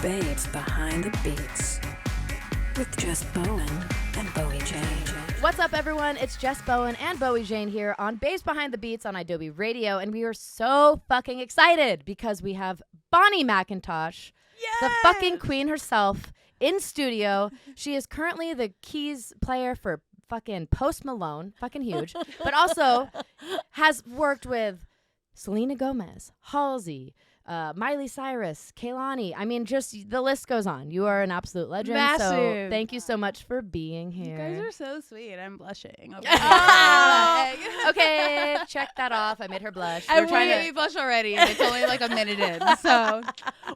Babes Behind the Beats with Jess Bowen and Bowie Jane. What's up, everyone? It's Jess Bowen and Bowie Jane here on Babes Behind the Beats on Adobe Radio, and we are so fucking excited because we have Bonnie McIntosh, the fucking queen herself, in studio. She is currently the keys player for fucking Post Malone, fucking huge, but also has worked with Selena Gomez, Halsey, Miley Cyrus, Kehlani. I mean, just the list goes on. You are an absolute legend. Massive. So thank you so much for being here. You guys are so sweet. I'm blushing. Okay, check that off. I made her blush. I We're trying made to me blush already, and it's only like a minute in. So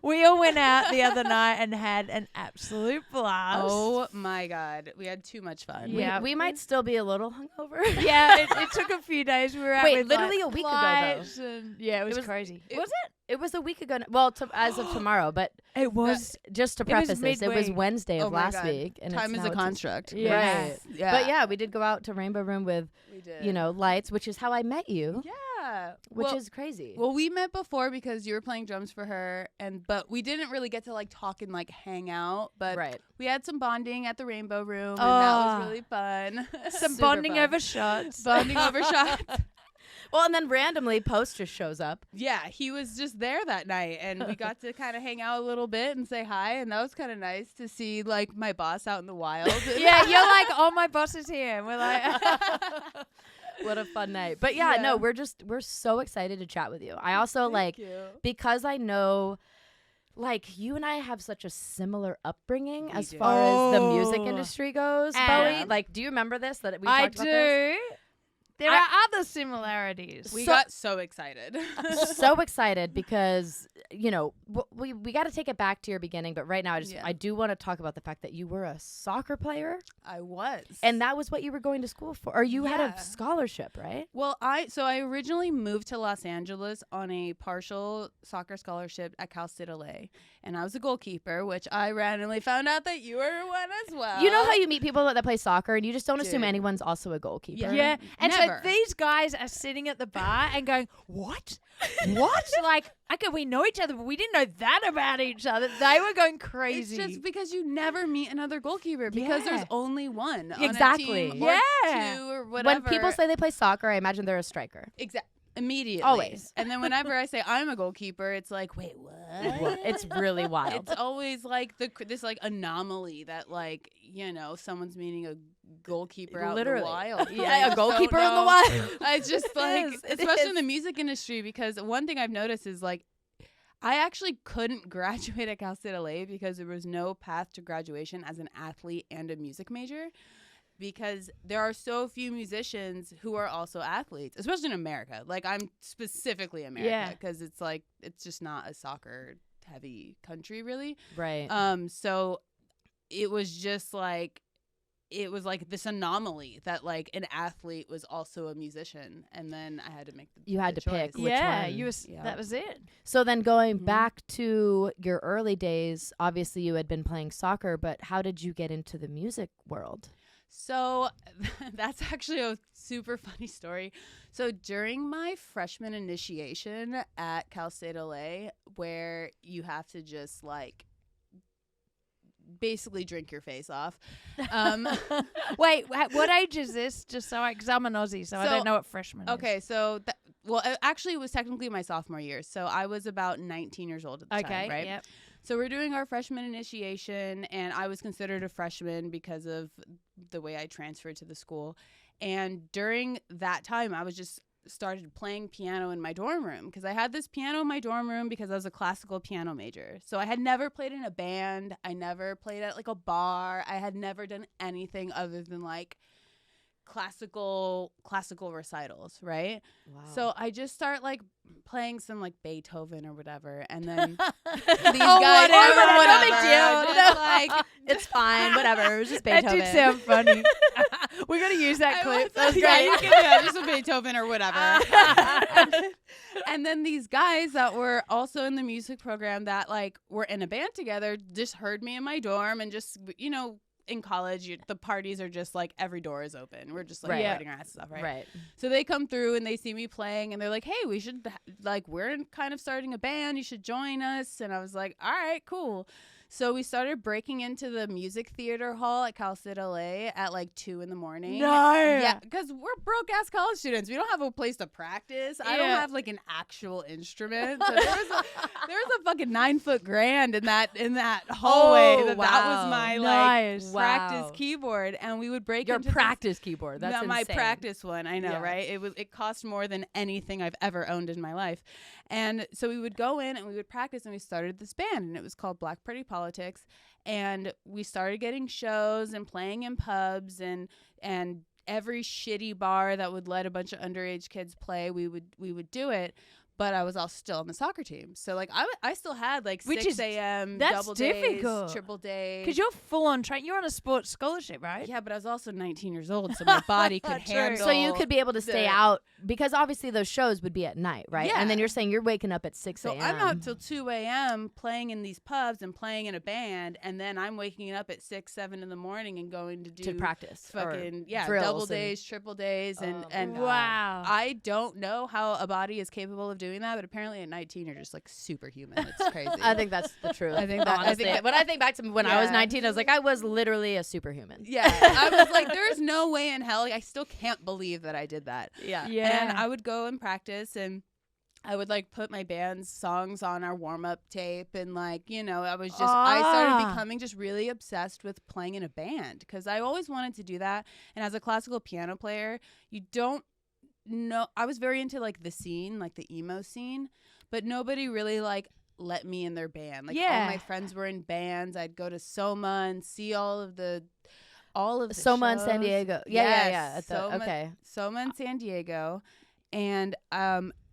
we all went out the other night and had an absolute blast. Oh my God, we had too much fun. Yeah. we might still be a little hungover. Yeah, it took a few days. We were out Wait, with literally like a week ago, though. flights and yeah, it was crazy. Was it? It was a week ago. Well, as of tomorrow, but It was. just to It was preface this, it was midweek. Wednesday of Oh my last God. week. And Time it's is now a construct. Yeah. Right. Yeah. But yeah, we did go out to Rainbow Room with, we did. you know, lights, which is how I met you, Yeah. which well, is crazy. well, we met before because you were playing drums for her, but we didn't really get to like talk and like hang out. But right. we had some bonding at the Rainbow Room, and that was Oh. really fun. Some Super bonding fun. over shots. Bonding over shots. Well, and then randomly, Post just shows up. Yeah, he was just there that night, and we got to kind of hang out a little bit and say hi, and that was kind of nice to see like my boss out in the wild. Yeah, you're like, oh, my boss is here. And we're like, What a fun night. But yeah, Yeah. no, we're so excited to chat with you. I also Thank you. because I know like you and I have such a similar upbringing We as do. far as the music Oh. industry goes, And- Bowie. Like, do you remember this that we I talked about this? do. There are other similarities. We So- got so excited. So excited because you know we got to take it back to your beginning, but right now Yeah. I do want to talk about the fact that you were a soccer player I was. and that was what you were going to school for, or you had Yeah. a scholarship, right? Well, I originally moved to Los Angeles on a partial soccer scholarship at Cal State LA, and I was a goalkeeper, which I randomly found out that you were one as well. You know how you meet people that play soccer and you just don't assume Dude. anyone's also a goalkeeper. Yeah. And Never. so these guys are sitting at the bar and going, what? What? Like, okay, we know each other, but we didn't know that about each other. They were going It's crazy. just because you never meet another goalkeeper because there's Yeah. only one on Exactly. a team or Yeah. two or whatever. When people say they play soccer, I imagine they're a striker. Immediately. Always. And then whenever I say I'm a goalkeeper, it's like, wait, what? It's really wild. It's always like this like anomaly that like, you know, someone's meeting a goalkeeper out in Literally. the wild. Yeah, I a goalkeeper in don't the know. wild. It's just like, is, it especially in is. the music industry, because one thing I've noticed is like, I actually couldn't graduate at Cal State LA because there was no path to graduation as an athlete and a music major, because there are so few musicians who are also athletes, especially in America. Like, I'm specifically America Yeah. because it's like, it's just not a soccer heavy country really. Right. So it was just like, it was like this anomaly that like an athlete was also a musician, and then I had to make the You had the to pick choice. which yeah, one? you was, Yeah. that was it. So then going Mhm. back to your early days, obviously you had been playing soccer, but how did you get into the music world? So that's actually a super funny story. So during my freshman initiation at Cal State LA, where you have to just like basically drink your face off. Wait, what age is this? Just so because I'm an Aussie, so I So- don't know what freshman is. Okay, so actually it was technically my sophomore year. So I was about 19 years old at the Okay, time, right? yep. So we're doing our freshman initiation, and I was considered a freshman because of the way I transferred to the school. And during that time, I was just started playing piano in my dorm room because I had this piano in my dorm room because I was a classical piano major. So I had never played in a band. I never played at like a bar. I had never done anything other than like classical recitals, right? Wow. So I just start like playing some like Beethoven or whatever, and then these Oh, guys, whatever, no big deal. just, like, it's fine, whatever. It was just That Beethoven. did sound funny. We're going to use that clip. That was yeah, great. you can do that, just a Beethoven or whatever. And then these guys that were also in the music program that like were in a band together just heard me in my dorm and just, you know, in college, the parties are just like every door is open. We're just like Right. writing our ass stuff, right? Right. So they come through and they see me playing and they're like, hey, we should, like, we're kind of starting a band. You should join us. And I was like, all right, cool. So we started breaking into the music theater hall at Cal State LA at like 2 a.m. No. Yeah, because we're broke ass college students. We don't have a place to practice. I don't Yeah. have like an actual instrument. So there was a fucking 9-foot grand in that hallway. Oh, That wow. was my Nice. like practice Wow. keyboard, and we would break Your into this- practice keyboard. That's not my insane. practice one. I know, Yeah. right? It cost more than anything I've ever owned in my life. And so we would go in and we would practice, and we started this band, and it was called Black Party Politics. And we started getting shows and playing in pubs and every shitty bar that would let a bunch of underage kids play, we would do it. But I was all still on the soccer team. So like I still had like Which 6 is- a.m. that's double difficult. days, triple days. Because you're full on train. You're on a sports scholarship, right? Yeah, but I was also 19 years old, so my body could True. handle. So you could be able to stay the- out because obviously those shows would be at night, right? Yeah. And then you're saying you're waking up at 6 So a.m. I'm out till 2 a.m. playing in these pubs and playing in a band, and then I'm waking up at 6, 7 in the morning and going to do to practice. or fucking drills double and- days, triple days, and Oh my and God. Wow. I don't know how a body is capable of doing that, but apparently at 19 you're just like superhuman. It's crazy. I think that's the truth. I think that- I honestly. think that- when I think back to when I was Yeah. 19, I was like, I was literally a superhuman. yeah, I was like, there's no way in hell. I still can't believe that I did that. Yeah. Yeah. And I would go and practice, and I would like put my band's songs on our warm-up tape, and like, you know, I started becoming just really obsessed with playing in a band because I always wanted to do that. And as a classical piano player, you don't know, I was very into like the scene, like the emo scene, but nobody really like let me in their band. Like all Yeah. my friends were in bands. I'd go to Soma and see all of the Soma in San shows. Diego. Yes, Yeah. Okay. Soma in San Diego, and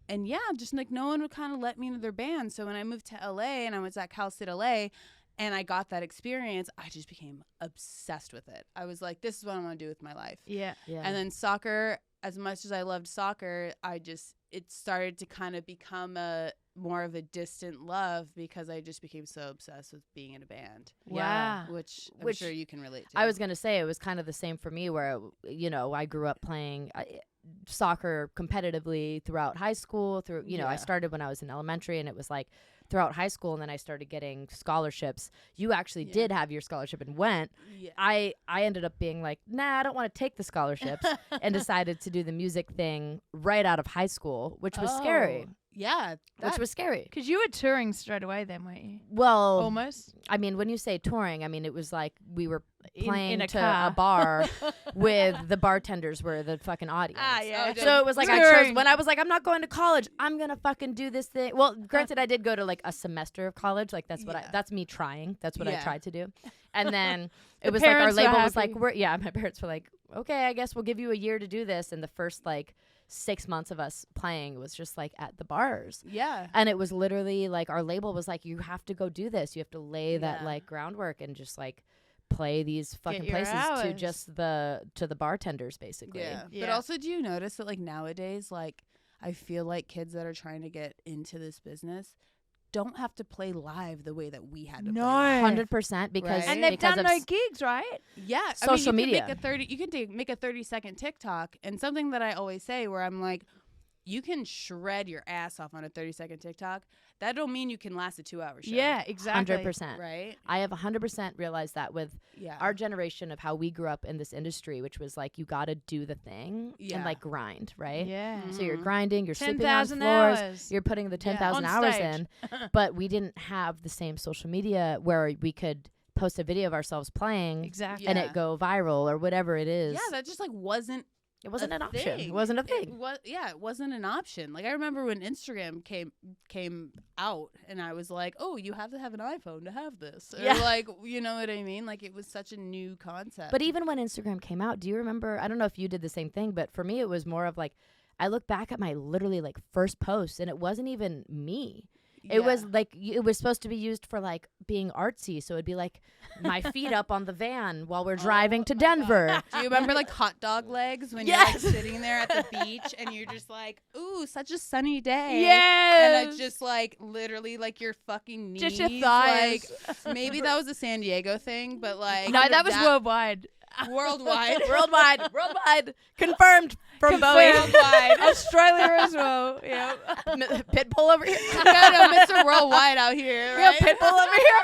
yeah, just like no one would kind of let me into their band. So when I moved to LA and I was at Cal State LA, and I got that experience, I just became obsessed with it. I was like, this is what I want to do with my life. Yeah. Yeah. And then soccer, as much as I loved soccer, it started to kind of become more of a distant love because I just became so obsessed with being in a band. Wow. Which I'm Which sure you can relate to. I was going to say it was kind of the same for me where, you know, I grew up playing soccer competitively throughout high school. You know, I Yeah. started when I was in elementary, and it was like throughout high school, and then I started getting scholarships. You actually Yeah. did have your scholarship and went. Yeah. I ended up being like, nah, I don't want to take the scholarships, and decided to do the music thing right out of high school, which was scary. Yeah. Which was scary. Because you were touring straight away then, weren't you? Well, Almost. I mean, when you say touring, I mean, it was like we were playing in a to car. a bar with the bartenders were the fucking audience. yeah. So it was like I Touring. chose when I was like, I'm not going to college. I'm gonna fucking do this thing. Well, granted, I did go to like a semester of college. Like that's what Yeah. that's me trying. That's what I Yeah. tried to do. And then it The was like our parents were label was like, happy. my parents were like, okay, I guess we'll give you a year to do this. And the first like 6 months of us playing was just like at the bars. Yeah. And it was literally like our label was like, you have to go do this. You have to lay that Yeah. like groundwork and just like play these fucking your places to hours. just the bartenders basically. Yeah. But Yeah. also, do you notice that like nowadays, like I feel like kids that are trying to get into this business don't have to play live the way that we had to play live. 100% because Right. And they've because done of no s- gigs, right? Yeah, Social I mean, media. You can make a 30-second TikTok, and something that I always say, where I'm like, you can shred your ass off on a 30-second TikTok. That don't mean you can last a 2-hour show. Yeah, exactly. 100%. Right. I have 100% realized that with Yeah. our generation of how we grew up in this industry, which was like you got to do the thing Yeah. and like grind, right? Yeah. So you're Mhm. grinding, you're sleeping on 10,000 floors, hours. you're putting the 10,000 on hours stage. in, but we didn't have the same social media where we could post a video of ourselves playing Exactly. and Yeah. it go viral or whatever it is. Yeah, that just like wasn't. It wasn't a an option. thing. It wasn't a thing. It wasn't an option. Like I remember when Instagram came out, and I was like, "Oh, you have to have an iPhone to have this." Or Yeah. like, you know what I mean? Like it was such a new concept. But even when Instagram came out, do you remember? I don't know if you did the same thing, but for me, it was more of like, I look back at my literally like first post and it wasn't even me. It was like it was supposed to be used for like being artsy, so it'd be like my feet up on the van while we're driving to Denver. Do you remember like hot dog legs when you're like sitting there at the beach and you're just like, ooh, such a sunny day. Yes. And it's just like literally like your fucking knees. Just your thighs. Like, maybe that was a San Diego thing, but like No, that was worldwide. Worldwide. Worldwide. Confirmed from Bowie. Worldwide. Australia as well. Yeah. Pitbull over here. We got Mr. Worldwide out here, right? Pitbull over here.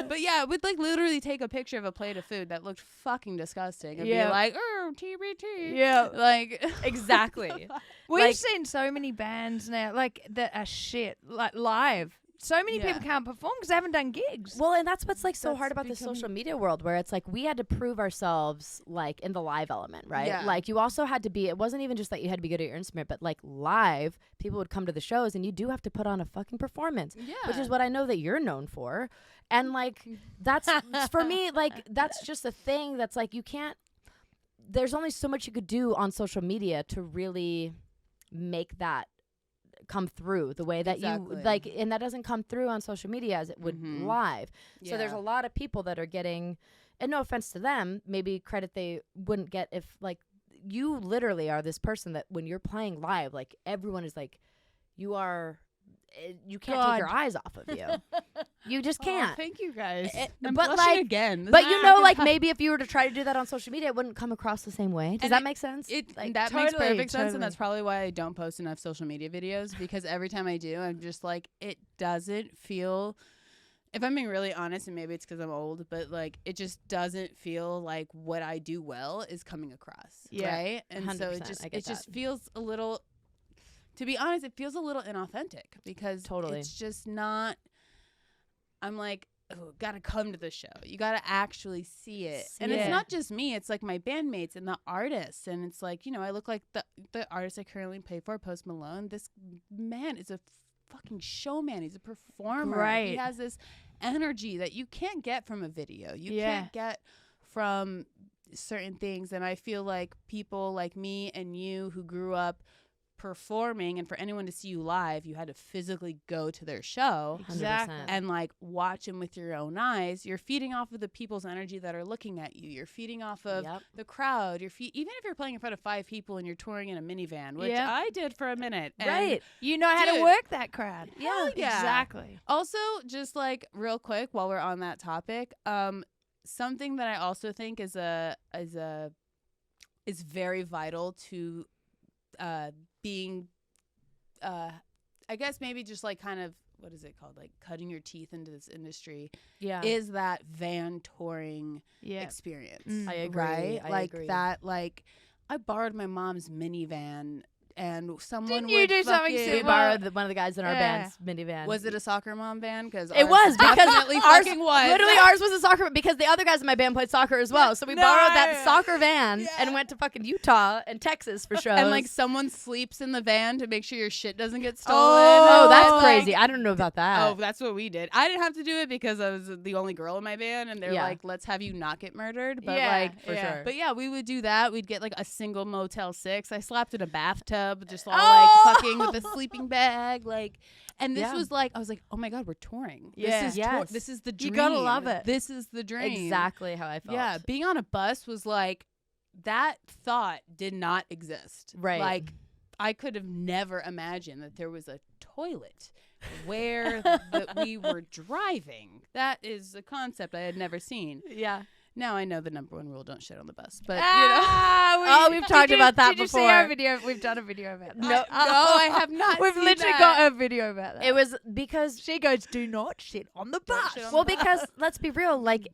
But yeah, we'd like literally take a picture of a plate of food that looked fucking disgusting and be like, oh, TBT. Yeah. Like, Exactly. We've Like- seen so many bands now, like that are shit, like live. So many Yeah. people can't perform because they haven't done gigs. Well, and that's what's like so That's hard about the becoming- social media world, where it's like we had to prove ourselves like in the live element, right? Yeah. Like you also had to be. It wasn't even just that you had to be good at your instrument, but like live, people would come to the shows, and you do have to put on a fucking performance, which is what I know that you're known for. And like that's for me, like that's just a thing that's like you can't. There's only so much you could do on social media to really make that come through the way that Exactly. you like, and that doesn't come through on social media as it would Mhm. live. So there's Yeah. a lot of people that are getting, and no offense to them, maybe credit they wouldn't get if like you literally are this person that when you're playing live, like everyone is like, you are, you can't take your eyes off of you. You just Oh, can't. thank you guys. It- I'm but, blushing like- again. This But is you know, fucking like hot. maybe if you were to try to do that on social media, it wouldn't come across the same way. Does And that it- make sense? That makes Totally, perfect sense, totally. and that's probably why I don't post enough social media videos, because every time I do, I'm just like, it doesn't feel, if I'm being really honest, and maybe it's because I'm old, but like it just doesn't feel like what I do well is coming across, Yeah, right? And so 100%, I get it just that. feels a little, to be honest, it feels a little inauthentic because Totally. it's just not. I'm like, oh, gotta come to the show. You gotta actually see it. And Yeah. it's not just me, it's like my bandmates and the artists. And it's like, you know, I look like the artist I currently play for, Post Malone. This man is a fucking showman. He's a performer. He Right. has this energy that you can't get from a video. You Yeah. can't get from certain things. And I feel like people like me and you who grew up performing, and for anyone to see you live, you had to physically go to their show 100%. and like watch them with your own eyes. You're feeding off of the people's energy that are looking at you. You're feeding off of Yep. the crowd. Even if you're playing in front of 5 people and you're touring in a minivan, which Yeah. I did for a minute. And Right. You know how to Dude. work that crowd. Hell yeah. Exactly. Also, just like real quick while we're on that topic, something that I also think is very vital to being I guess maybe just like kind of, what is it called, like cutting your teeth into this industry, Yeah. is that van touring Yeah. experience. Mm. I agree. Right? I like agree. that, like I borrowed my mom's minivan and someone Didn't you would do something fucking- We similar? borrowed one of the guys in our Yeah. band's minivan. Was it a soccer mom van? Because It was because definitely ours, fucking was. literally ours was a soccer because the other guys in my band played soccer as well. So we borrowed that No. soccer van Yeah. and went to fucking Utah and Texas for shows. And like someone sleeps in the van to make sure your shit doesn't get stolen. oh, that's And, like, crazy. I don't know about that. Oh, that's what we did. I didn't have to do it because I was the only girl in my band, and they're Yeah. like, "Let's have you not get murdered." But Yeah, like, for yeah. sure. but yeah, we would do that. We'd get like a single Motel 6. I slept in a bathtub, just all Oh! like fucking with a sleeping bag, like. And this Yeah. was like, I was like, oh my god, we're touring. Yeah. This is Yes. this is the You dream. gotta love it. This is the dream. Exactly how I felt. Yeah, being on a bus was like, that thought did not exist. Right. Like, I could have never imagined that there was a toilet where that we were driving. That is a concept I had never seen. Yeah. Now I know the number one rule: don't shit on the bus. But Oh, we've talked about that Did you see our before. video? We've done a video about that. no, no, I have not. We've seen literally that. got a video about that. It was because She goes, "Do not shit on the bus." shit on well, because let's be real, like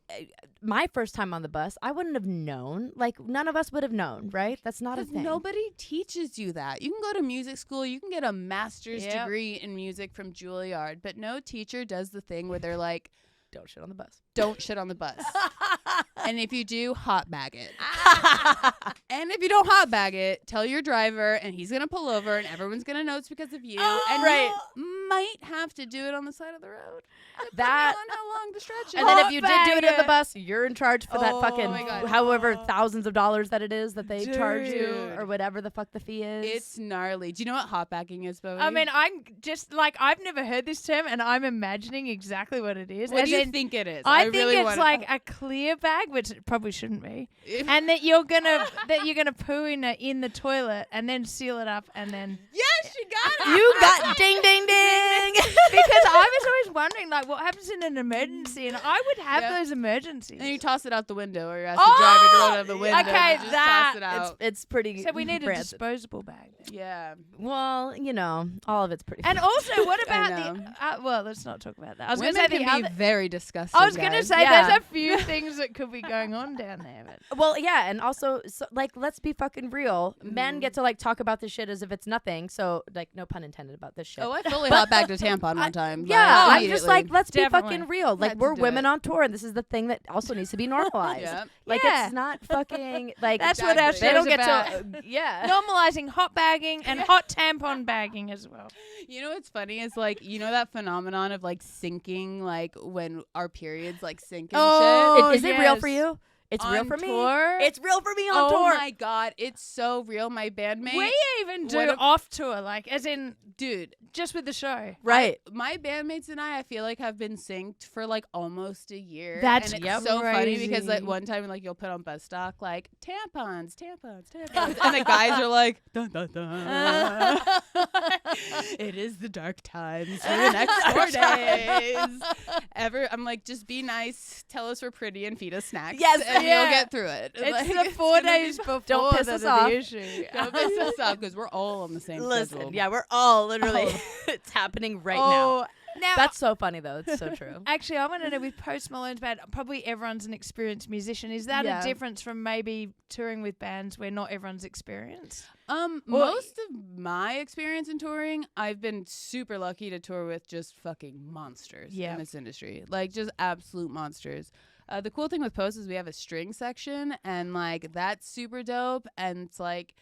my first time on the bus, I wouldn't have known. Like none of us would have known, right? That's not a Because thing. nobody teaches you that. You can go to music school, you can get a master's Yep. degree in music from Juilliard, but no teacher does the thing where they're like, Don't shit on the bus. don't shit on the bus. And if you do, hot bag it. And if you don't hot bag it, tell your driver and he's going to pull over and everyone's going to know it's because of you. And right. you might have to do it on the side of the road. That Depending on how long the stretch is. and then if you did Hot do it bag in the it. bus, you're in charge for that fucking my God. however thousands of dollars that it is that they charge you Dude. or whatever the fuck the fee is. It's gnarly. Do you know what hot bagging is, Bowie? I mean, I'm just like, I've never heard this term, and I'm imagining exactly what it is. what As do you in, think it is? I think really it's wanna- like a clear bag, which it probably shouldn't be, and that you're gonna poo in the toilet and then seal it up and then. Yes, you got it. you got ding ding ding. Because I was always wondering, like, what happens in an emergency, and I would have Yep. those emergencies. And you toss it out the window, or you ask the driver to roll out the window. okay, and just that- toss it out. It's pretty. so we need a rancid. disposable bag. Then. Yeah. Well, all of it's pretty. And also, what I about know. the? Well, let's not talk about that. I was going Women to say can the be other. very disgusting. I was going to guys. say Yeah. there's a few things that could be going on down there, but well, yeah, and also, so, like, let's be fucking real. Men Mhm. get to like talk about this shit as if it's nothing. So, like, no pun intended about this shit. Oh, I fully hot bagged a tampon one time. Yeah, like, I'm just like, immediately. let's be Definitely. fucking real. Like, Had to we're do women it. on tour, and this is the thing that also needs to be normalized. Yeah. Like, Yeah. it's not fucking like that's what our Exactly. they show's don't get about. to. Yeah. Normalizing hot bagging and hot tampon bagging as well. You know what's funny is like, you know that phenomenon of like sinking, like when our periods like sink and Oh, Is it real yes. for you? It's shit. real On for me. tour? It's real for me on oh tour. my god, it's so real. My bandmate, We even do What if- off tour, like as in dude, just with the show. Right. my bandmates and I feel like have been synced for like almost a year. That's and it's so funny because like crazy. one time like you'll put on bus stock like tampons, and the guys are like, dun, dun, dun. It is the dark times for the next 4 days. I'm like, just be nice, tell us we're pretty, and feed us snacks. Yes, and yeah. you'll get through it. It's Like, the 4 gonna be days fine. before Don't piss that us are off. the issue. Don't piss us off because we're all on the same schedule. Yeah, we're all literally. Oh. It's happening right now. Now, That's so funny though. It's so true. actually, I want to know with Post Malone's band, probably everyone's an experienced musician. Is that Yeah. a difference from maybe touring with bands where not everyone's experienced? Most of my experience in touring, I've been super lucky to tour with just fucking monsters Yeah. in this industry. Like just absolute monsters. The cool thing with Post is we have a string section and like that's super dope and it's like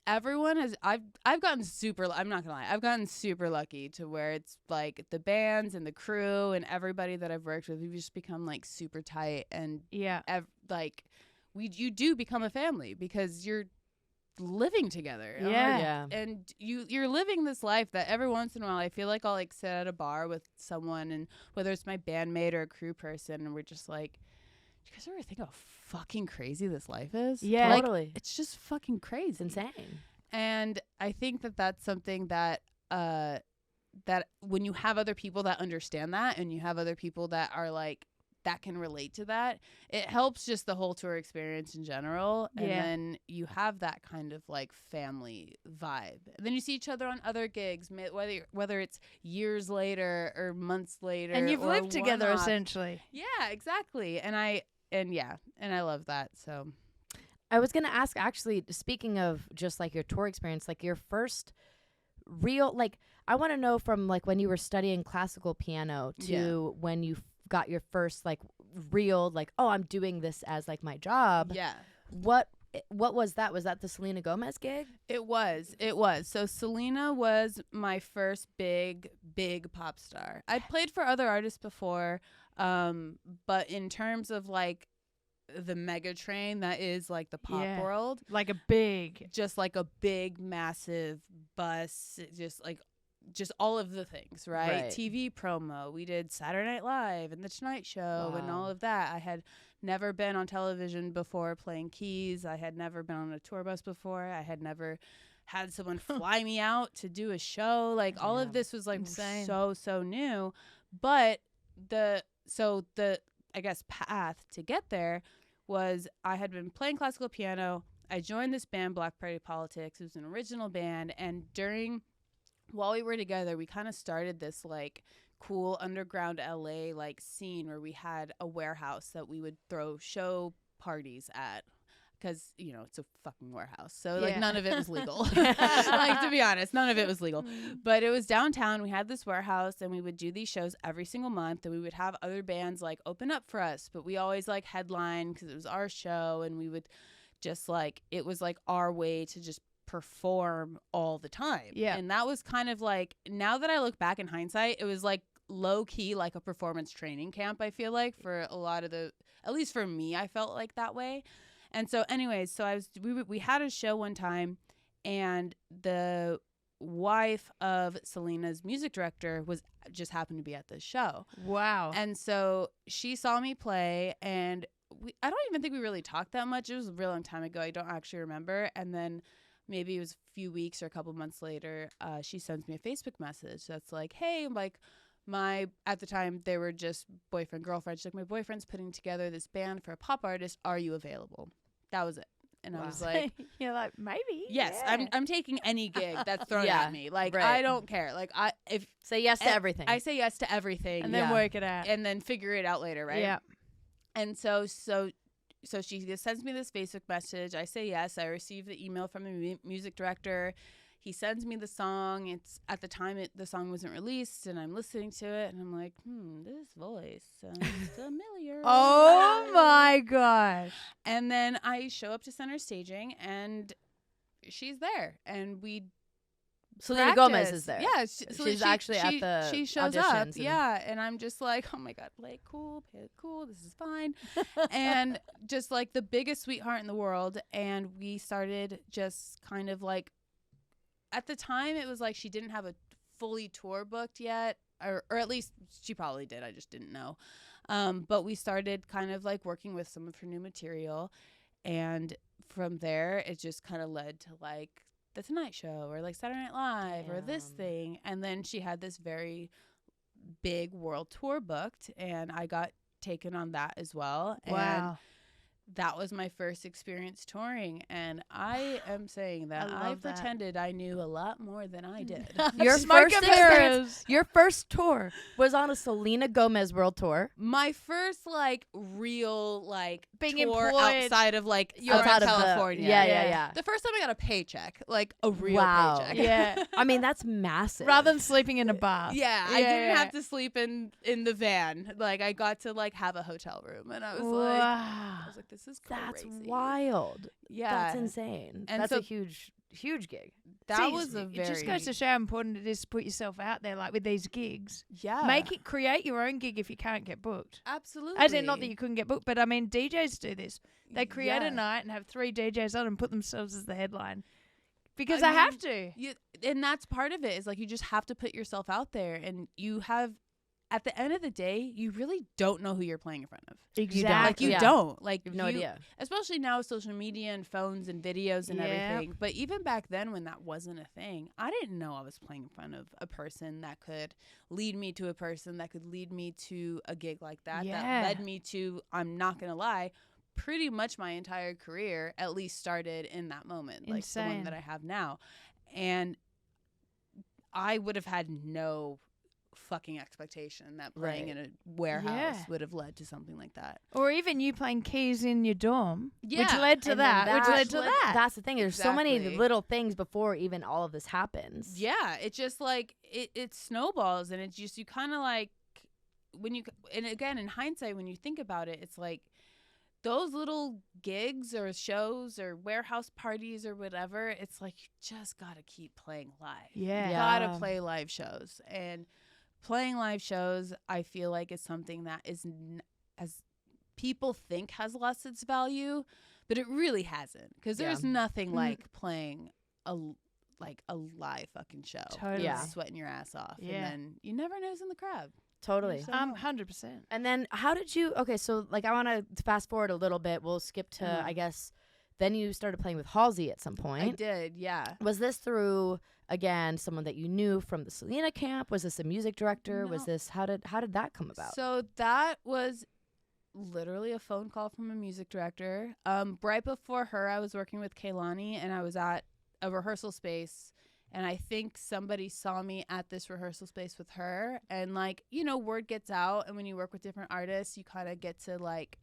everyone has I've gotten super I'm not gonna lie, I've gotten super lucky to where it's like the bands and the crew and everybody that I've worked with, we've just become like super tight and Yeah. like you do become a family because you're living together. Yeah. Yeah. And you're living this life that every once in a while I feel like I'll like sit at a bar with someone and whether it's my bandmate or a crew person and we're just like, do you guys ever think how fucking crazy this life is? Yeah. Like, Totally. it's just fucking crazy. It's insane. And I think that that's something that that when you have other people that understand that and you have other people that are like that can relate to that, it helps just the whole tour experience in general. And Yeah. then you have that kind of like family vibe. And then you see each other on other gigs, whether it's years later or months later. And you've or lived together one-off. essentially. Yeah, exactly. And I love that. So I was gonna ask actually. Speaking of just like your tour experience, like your first real like, I want to know from like when you were studying classical piano to when you got your first like real like, oh, I'm doing this as like my job. yeah. What was that? Was that the Selena Gomez gig? It was. So Selena was my first big pop star. I'd played for other artists before, but in terms of like the mega train that is like the pop Yeah. world, Like a big. just like a big massive bus, just all of the things, right? Right. TV promo. We did Saturday Night Live and The Tonight Show and Wow. all of that. I had never been on television before playing keys. I had never been on a tour bus before. I had never had someone fly me out to do a show. Like all of Yeah. this was like Insane. so new. But the I guess path to get there was I had been playing classical piano. I joined this band, Black Party Politics. It was an original band, and while we were together, we kind of started this like cool underground LA like scene where we had a warehouse that we would throw show parties at. because, you know, it's a fucking warehouse. So, like, Yeah. none of it was legal. Like, to be honest, none of it was legal. But it was downtown. We had this warehouse, and we would do these shows every single month, and we would have other bands, like, open up for us. But we always, like, headline because it was our show, and we would just, like, it was, like, our way to just perform all the time. Yeah. And that was kind of, like, now that I look back in hindsight, it was, like, low-key, like, a performance training camp, I feel like, for a lot of the, at least for me, I felt like that way. And so anyways, so we had a show one time, and the wife of Selena's music director was just happened to be at this show. Wow. And so she saw me play, and I don't even think we really talked that much. It was a real long time ago. I don't actually remember. And then maybe it was a few weeks or a couple months later, she sends me a Facebook message that's like, hey, like, at the time they were just boyfriend, girlfriend. She's like, my boyfriend's putting together this band for a pop artist. Are you available? That was it. And I was like, you're like, maybe. yes, yeah. I'm taking any gig that's thrown Yeah, at me. Like, right. I don't care. Like, if Say yes to everything. I say yes to everything, And then Yeah. work it out. and then figure it out later, right? Yeah. And so she just sends me this Facebook message. I say yes. I receive the email from the music director. He sends me the song. It's at the time the song wasn't released, and I'm listening to it, and I'm like, this voice sounds familiar. Oh my gosh. And then I show up to center staging, and she's there, and we Selena practice. Gomez is there. Yeah, She's actually at the she shows auditions up. and- Yeah, and I'm just like, oh my god, play it cool, this is fine, and just like the biggest sweetheart in the world. And we started just kind of like, at the time it was like she didn't have a fully tour booked yet, or at least she probably did. I just didn't know. But we started kind of like working with some of her new material, and from there it just kind of led to like The Tonight Show or like Saturday Night Live or this Damn. thing. And then she had this very big world tour booked, and I got taken on that as well. And Wow. that was my first experience touring, and I am saying that I I love that. pretended I knew a lot more than I did. Your Smoke first and experience, mirrors. your first tour was on a Selena Gomez world tour. My first like real like Being tour employed outside of like Outside of California. yeah, Yeah. yeah, yeah. The first time I got a paycheck, like a real Wow. paycheck. Yeah. I mean, that's massive. Rather than sleeping in a bath. Yeah, I Yeah, didn't yeah. have to sleep in the van. Like I got to like have a hotel room, and I was like, Wow. this is crazy. That's wild. Yeah, That's insane. And That's so- a huge gig. that See, was a it very. just goes to show how important it is to put yourself out there, like with these gigs. yeah, Create your own gig if you can't get booked. absolutely. As in, not that you couldn't get booked, but I mean, DJs do this. They create Yeah. a night and have 3 DJs on and put themselves as the headline because I they have mean, to. and that's part of it is like you just have to put yourself out there, and you have. At the end of the day, you really don't know who you're playing in front of. Like you Yeah. don't. Like You have no idea. Especially now with social media and phones and videos and Yep. everything. But even back then when that wasn't a thing, I didn't know I was playing in front of a person that could lead me to a person that could lead me to a gig like that. Yeah. That led me to, I'm not going to lie, pretty much my entire career at least started in that moment. Like the one Insane. that I have now. And I would have had no fucking expectation that playing Right. in a warehouse Yeah. would have led to something like that. Or even you playing keys in your dorm, which Yeah. led to And then that, which led to that. That's the thing. There's so many Exactly. little things before even all of this happens. Yeah, it just like it snowballs, and it's just you kind of like when you, and again in hindsight when you think about it, it's like those little gigs or shows or warehouse parties or whatever, it's like you just got to keep playing live. Yeah. You got to play live shows, and playing live shows I feel like is something that is as people think has lost its value, but it really hasn't, because there's Yeah. nothing like playing a live fucking show. Totally. Yeah. Sweating your ass off. Yeah. And then you never know who's in the crowd. Totally. So- 100%. And then how did you, okay, so like I want to fast forward a little bit. We'll skip to, Mhm. I guess, then you started playing with Halsey at some I point. did, yeah. Was this through, again, someone that you knew from the Selena camp? Was this a music director? Was No. this, how did that come about? So that was literally a phone call from a music director. Right before her, I was working with Kehlani, and I was at a rehearsal space, and I think somebody saw me at this rehearsal space with her, and like, you know, word gets out, and when you work with different artists, you kind of get to like,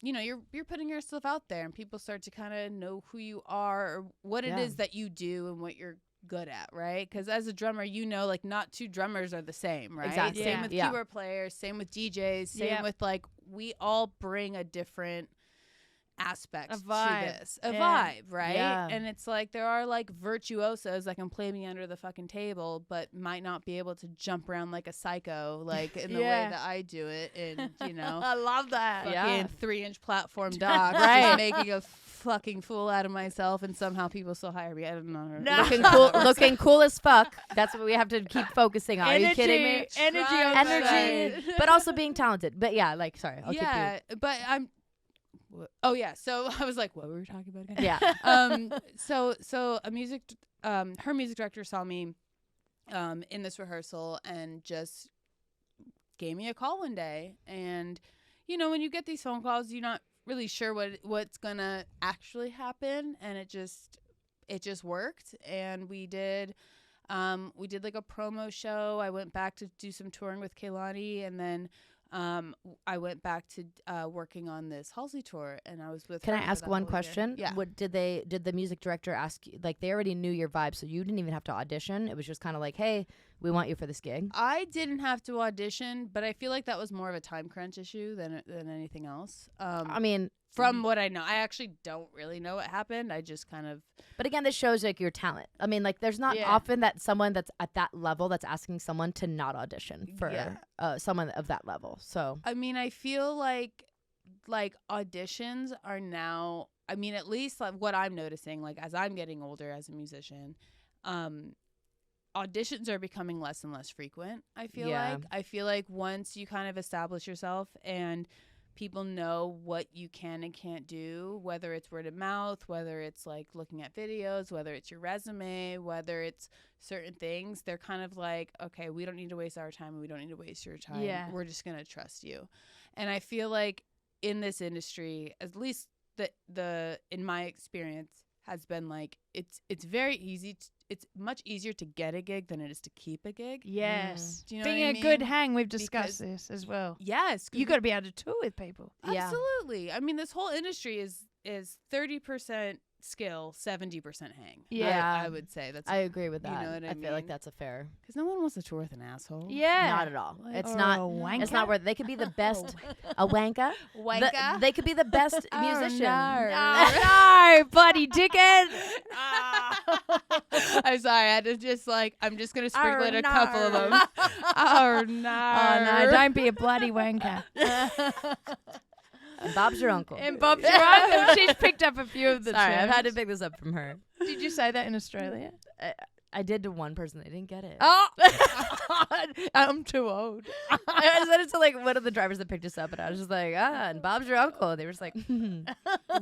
you're putting yourself out there, and people start to kind of know who you are or what it is that you do and what you're good at, right? Because as a drummer, like not two drummers are the same, right? Exactly. Same with keyboard players, same with DJs, same with like we all bring a different aspect to this, vibe, right? And it's like there are like virtuosos that can play me under the fucking table, but might not be able to jump around like a psycho, like in the way that I do it. And I love that. Fucking 3-inch platform dog, right? Making a fucking fool out of myself, and somehow people still hire me. I don't know. Looking cool as fuck. That's what we have to keep focusing on. Energy, are you kidding me? Energy, but also being talented. But yeah, like sorry, I'll keep you. But I'm. Oh yeah, so I was like, what were we talking about again? Yeah. So her music director saw me, in this rehearsal and just gave me a call one day. And when you get these phone calls, you're not really sure what's gonna actually happen, and it just worked. And we did like a promo show. I went back to do some touring with Kehlani, and then I went back to working on this Halsey tour, and I was with. Can her I for ask that one whole question? year. Yeah. What did the music director ask you? Like they already knew your vibe, so you didn't even have to audition. It was just kind of like, hey, we want you for this gig. I didn't have to audition, but I feel like that was more of a time crunch issue than anything else. I mean, from what I know, I actually don't really know what happened. I just kind of. But again, this shows like your talent. I mean, like there's not often that someone that's at that level that's asking someone to not audition for someone of that level. So I mean, I feel like auditions are now. I mean, at least like what I'm noticing, like as I'm getting older as a musician, auditions are becoming less and less frequent. I feel like once you kind of establish yourself and people know what you can and can't do, whether it's word of mouth, whether it's like looking at videos, whether it's your resume, whether it's certain things, they're kind of like, okay, we don't need to waste our time and we don't need to waste your time. Yeah. We're just going to trust you. And I feel like in this industry, at least the in my experience, has been like it's very easy. It's much easier to get a gig than it is to keep a gig. Yes. Do you know Being what I a mean? good hang, we've discussed this as well. Yes. You got to be able to tour with people. Absolutely. I mean, this whole industry is 30% skill, 70% hang. Yeah. I would say that's. I agree with that. You know what I feel like mean? that's a fair. Because no one wants to tour with an asshole. Yeah. Not at all. It's Or not. a wanker. It's not worth. They could be the best. A wanker. Wanker? They could be the best musician. Oh, no, bloody dickhead. I'm sorry. I had to just I'm just gonna sprinkle in a couple of them. Oh, Oh no! no, don't be a bloody wanker. And Bob's your uncle. And Bob's your uncle. She's picked up a few of the Sorry, I've had to terms. pick this up from her. Did you say that in Australia? I did to one person. They didn't get it. Oh, I'm too old. I said it to like one of the drivers that picked us up, and I was just like, and Bob's your uncle. And they were just like,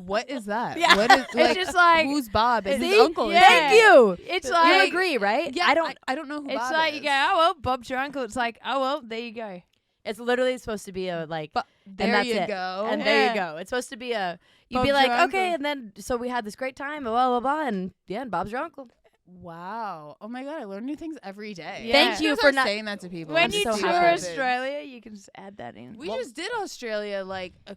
What is that? Yeah. What is, It's just like who's Bob? And his See? uncle. Yeah. Thank you. It's You like agree, right? Yeah, I don't know who it's Bob like is. you go, oh well, Bob's your uncle. It's like, oh well, there you go. It's literally supposed to be a like, But and there that's you it. go. And there you Yeah. go. It's supposed to be a. You'd Bob's be like, your okay, uncle. and then so we had this great time, blah blah blah, and and Bob's your uncle. Wow. Oh my god, I learn new things every day. Yeah. Thank I'm you gonna for start not. saying that to people. When I'm you so tour happy. Australia, you can just add that in. We just did Australia like a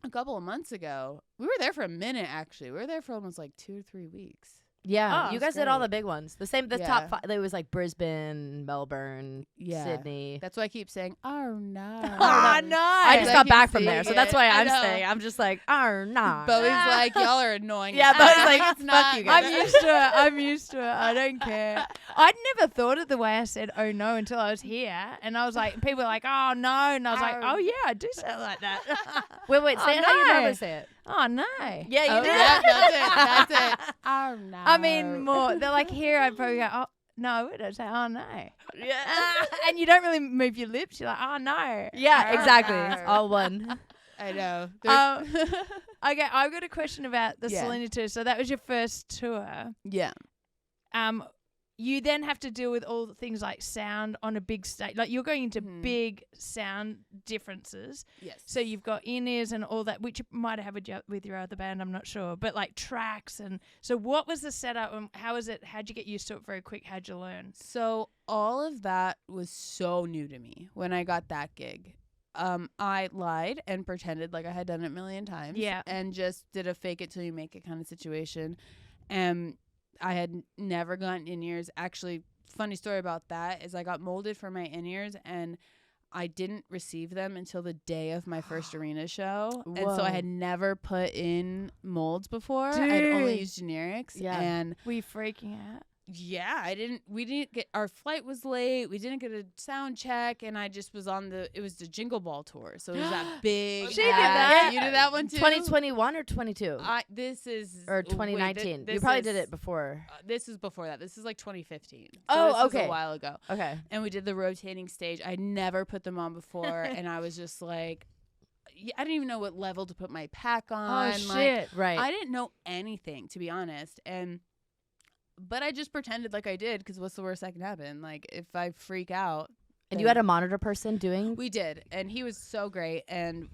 couple of months ago. We were there for a minute actually. We were there for almost like 2 or 3 weeks. Yeah, Oh, you that's guys did all great. the big ones. The same, the Yeah. top 5. It was like Brisbane, Melbourne, Yeah. Sydney. That's why I keep saying, oh no. Oh no! I just I got keep back from seeing there, so it. that's why I I'm know. saying. I'm just like, nah. Bowie's like, y'all are annoying. Yeah, as Bowie's fuck." like, It's fuck not. you guys. I'm used to it. I'm used to it. I don't care. I'd never thought of the way I said "oh no" until I was here, and I was like, people were like, "oh no," and I was like, "oh yeah, I do sound like that." Wait, say Oh, it how you no. normally say it. Oh no. Yeah, you Oh, did. yeah, that's it. Oh no. I mean, more. They're like here. I'd probably go, "oh no," I don't say, "oh no," Yeah. and you don't really move your lips. You're like, "oh no." Yeah, exactly. no. It's all one. I know. Okay, I've got a question about the Yeah. Selena tour. So that was your first tour. Yeah. You then have to deal with all the things like sound on a big stage. Like you're going into Mhm. big sound differences. Yes. So you've got in-ears and all that, which you might have with your other band, I'm not sure. But like tracks and so what was the setup and how was it? How'd you get used to it very quick? How'd you learn? So all of that was so new to me when I got that gig. I lied and pretended like I had done it a million times. Yeah. And just did a fake it till you make it kind of situation. And I had never gotten in-ears. Actually, funny story about that is I got molded for my in-ears and I didn't receive them until the day of my first arena show. Whoa. And so I had never put in molds before. I'd Dude. only used generics. Yeah. And Were you freaking out? yeah, we didn't get, our flight was late. We didn't get a sound check. And I just was it was the Jingle Ball tour. So it was that big. She did ass- that. You did that one too? 2021 or 22? This is. Or wait, 2019? this You probably is- did it before. This is before that. This is like 2015. So Oh, this is okay. a while ago. Okay. And we did the rotating stage. I'd never put them on before. And I was just like, I didn't even know what level to put my pack on. Oh, shit. Like, Right. I didn't know anything, to be honest. But I just pretended like I did because what's the worst that can happen? Like, if I freak out. and you had a monitor person doing? We did. And he was so great. And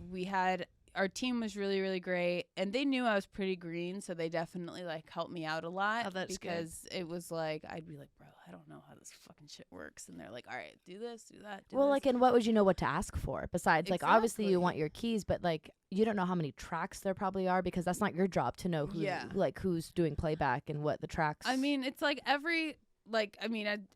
our team was really, really great. And they knew I was pretty green. So they definitely, like, helped me out a lot. Oh, that's good. because it was like, I'd be like, bro, I don't know how this fucking shit works. And they're like, all right, do this, do that, do Well, this. like, and what would you know what to ask for? Besides, like, obviously you Exactly. want your keys, but, like, you don't know how many tracks there probably are because that's not your job to know who, Yeah. like, who's doing playback and what the tracks. I mean, it's like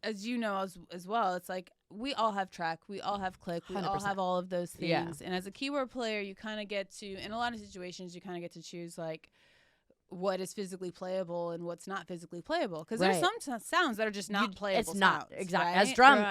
as you know as well, it's like we all have track, we all have click, we all 100%. have all of those things. Yeah. And as a keyboard player, you kind of get to, in a lot of situations, you kind of get to choose like what is physically playable and what's not physically playable. Because there's Right. some sounds that are just not playable. It's not sounds, exactly right?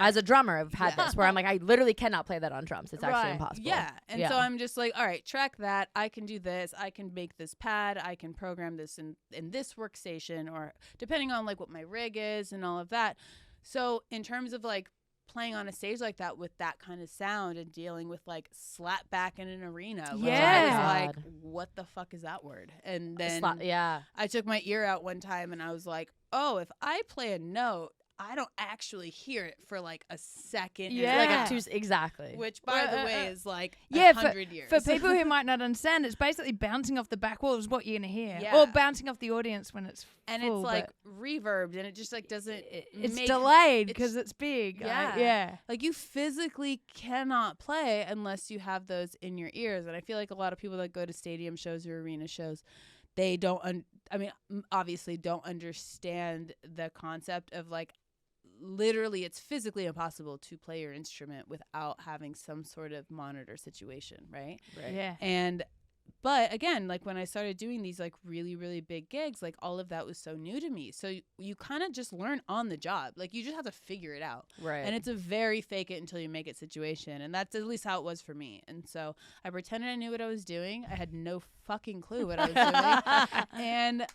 as a drummer. I've had Yeah. this where I'm like, I literally cannot play that on drums. It's actually Right. impossible. Yeah. And Yeah. so I'm just like, all right, track that. I can do this. I can make this pad. I can program this in this workstation, or depending on like what my rig is and all of that. So in terms of like playing on a stage like that with that kind of sound and dealing with like slap back in an arena, which I Yeah. was like, what the fuck is that word? And then Yeah. I took my ear out one time and I was like, oh, if I play a note, I don't actually hear it for like a second. Yeah. Like Yeah. exactly. Which, by the way, is like Yeah, 100 years. For people who might not understand, it's basically bouncing off the back wall is what you're going to hear. Yeah. Or bouncing off the audience when it's and full, it's like but reverbed, and it just like doesn't. it's make, delayed because it's big. Yeah. Yeah. Like you physically cannot play unless you have those in your ears, and I feel like a lot of people that go to stadium shows or arena shows, they don't. Obviously, don't understand the concept of like. Literally, it's physically impossible to play your instrument without having some sort of monitor situation, right? Right. Yeah. But again, like when I started doing these like really, really big gigs, like all of that was so new to me. So you kind of just learn on the job. Like you just have to figure it out. Right. And it's a very fake it until you make it situation. And that's at least how it was for me. And so I pretended I knew what I was doing. I had no fucking clue what I was doing. And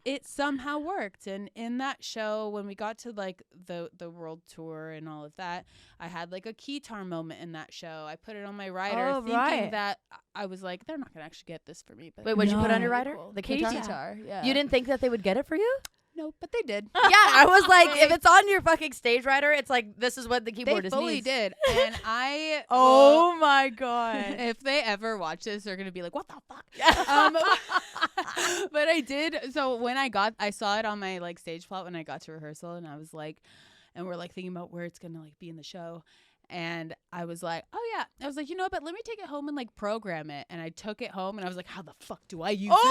it somehow worked. And in that show, when we got to like the world tour and all of that, I had like a keytar moment in that show. I put it on my rider thinking that I was like, they're not going to actually get this for me. But Wait, what'd you put on your No. rider? The keytar? Keytar, yeah. You didn't think that they would get it for you? No, but they did. Yeah, I was like, if it's on your fucking stage rider, it's like this is what the keyboardist They fully needs. did. And I Oh my God. if they ever watch this, they're gonna be like, "What the fuck?" But I did. So when I saw it on my like stage plot when I got to rehearsal, and I was like, and we're like thinking about where it's gonna like be in the show, and I was like, "Oh yeah," I was like, "You know what? But let me take it home and like program it." And I took it home, and I was like, "How the fuck do I use this thing?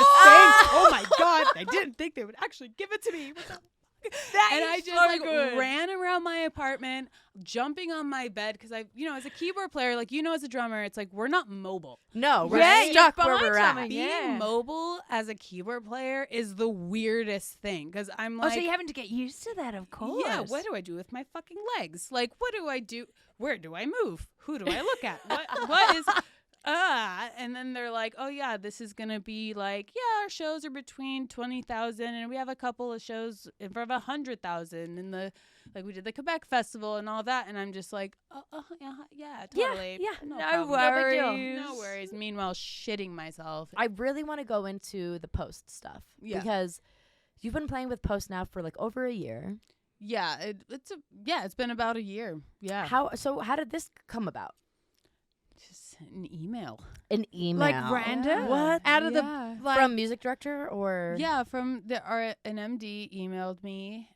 Oh my god! I didn't think they would actually give it to me." What the and I just like ran around my apartment, jumping on my bed because as a keyboard player, like as a drummer, it's like we're not mobile. No, we're Right? stuck You're where behind we're at. something. Being Yeah. mobile as a keyboard player is the weirdest thing because I'm like, Oh, so you're having to get used to that, of course. yeah, what do I do with my fucking legs? Like, what do I do? Where do I move? Who do I look at? What is? And then they're like, oh yeah, this is gonna be like, yeah, our shows are between 20,000, and we have a couple of shows in front of 100,000, and we did the Quebec festival and all that, and I'm just like, yeah, totally, yeah, No problem. worries. No worries. Meanwhile, shitting myself. I really want to go into the Post stuff because you've been playing with Post now for like over a year. Yeah, it's been about a year. Yeah, How did this come about? just an email. An email, Like random? What? Out of Yeah. the, like, From music director or Yeah, an MD emailed me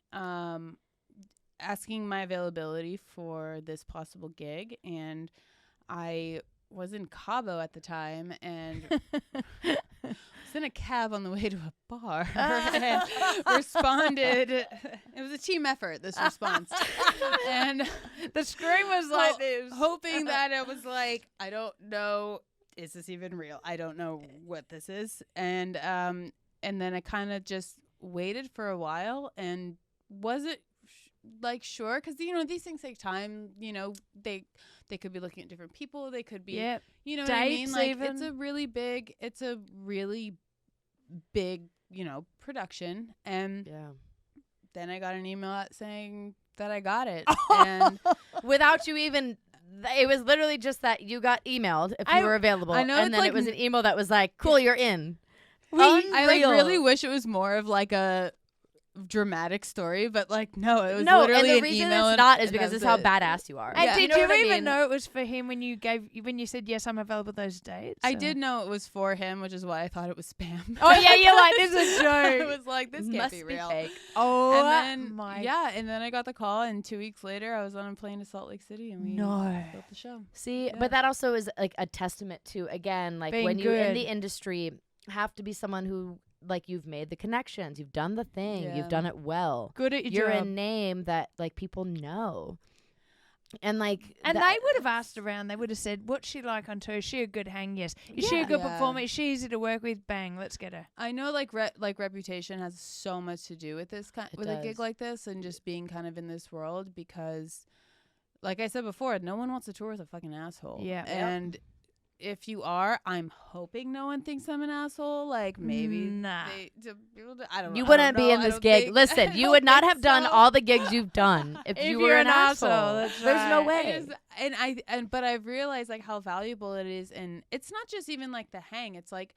asking my availability for this possible gig, and I was in Cabo at the time and was in a cab on the way to a bar and responded. It was a team effort, this response. And the scream was like this. Hoping that it was like, I don't know, is this even real? I don't know what this is. And then I kind of just waited for a while and wasn't sure, because these things take time. They could be looking at different people. They could be, you know what I mean? Like even. it's a really big, production. And then I got an email out saying that I got it, and without you even. It was literally just that you got emailed if you were available. I know, and then it was an email that was like, cool, you're in. I really wish it was more of like a dramatic story, but no, it was literally and the an reason email. it's not is because it's how badass you are. And did you what I even mean? know it was for him when you said yes, I'm available those dates? I did know it was for him, which is why I thought it was spam. Oh yeah, you're like, this is a joke. I was like, this can't Must be real. fake. Oh, and then and then I got the call, and 2 weeks later I was on a plane to Salt Lake City, and we built the show. See, but that also is like a testament to, again, like being when you're in good. the industry, have to be someone who, like, you've made the connections, you've done the thing, you've done it well. Good at your You're job. a name that like people know. And like And they would have asked around. They would have said, "What's she like on tour? Is she a good hang? Yes. Is she a good performer? Is she easy to work with? Bang, let's get her." I know, reputation has so much to do with this a gig like this, and just being kind of in this world, because, like I said before, no one wants to tour with a fucking asshole. Yeah. And if you are, I'm hoping no one thinks I'm an asshole. Like, maybe I don't know. you wouldn't be in this gig. Listen, you would not have done all the gigs you've done if you were you're an asshole. that's There's no right. way. But I've realized like how valuable it is, and it's not just even like the hang. It's like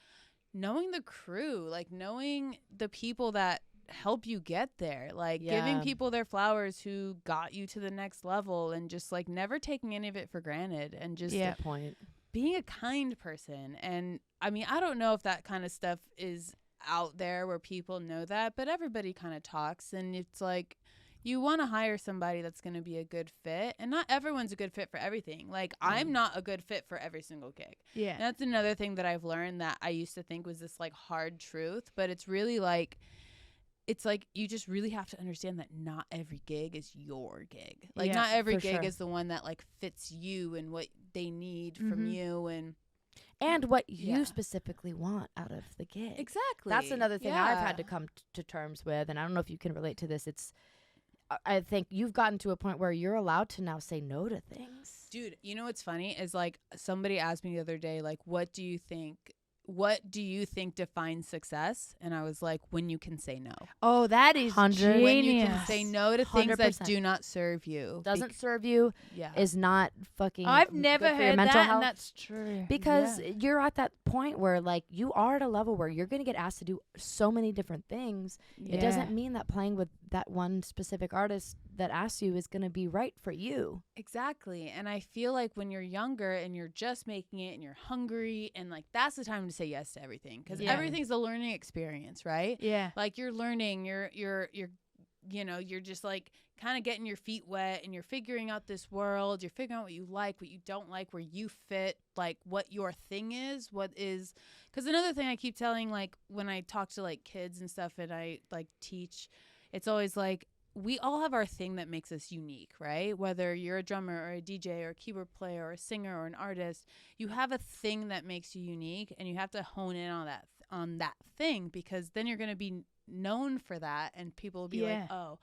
knowing the crew, like knowing the people that help you get there, like giving people their flowers who got you to the next level, and just like never taking any of it for granted, and just Good point. being a kind person. And I mean, I don't know if that kind of stuff is out there where people know that, but everybody kind of talks, and it's like you want to hire somebody that's going to be a good fit, and not everyone's a good fit for everything. Like I'm not a good fit for every single gig. Yeah. And that's another thing that I've learned that I used to think was this like hard truth, but it's really like, it's like you just really have to understand that not every gig is your gig. Like not every gig is the one that like fits you and what they need from you, and what you specifically want out of the gig. Exactly. That's another thing I've had to come to terms with, and I don't know if you can relate to this. I think you've gotten to a point where you're allowed to now say no to things. Dude, you know what's funny is like somebody asked me the other day, like, what do you think defines success? And I was like, when you can say no. Oh, that is 100. When you genius. can say no to things 100%. that do not serve you. Doesn't serve you, is not fucking I've never good for your heard mental that, health. and that's true. Because you're at that point where like you are at a level where you're going to get asked to do so many different things. It doesn't mean that playing with that one specific artist that asks you is going to be right for you. Exactly. And I feel like when you're younger and you're just making it and you're hungry, and like that's the time to say yes to everything, because everything's a learning experience, right? Yeah. Like you're learning, you're just like kind of getting your feet wet, and you're figuring out this world. You're figuring out what you like, what you don't like, where you fit, like what your thing is, because another thing I keep telling, like when I talk to like kids and stuff and I like teach, it's always like, we all have our thing that makes us unique, right? Whether you're a drummer or a DJ or a keyboard player or a singer or an artist, you have a thing that makes you unique, and you have to hone in on that thing, because then you're going to be known for that, and people will be like, oh,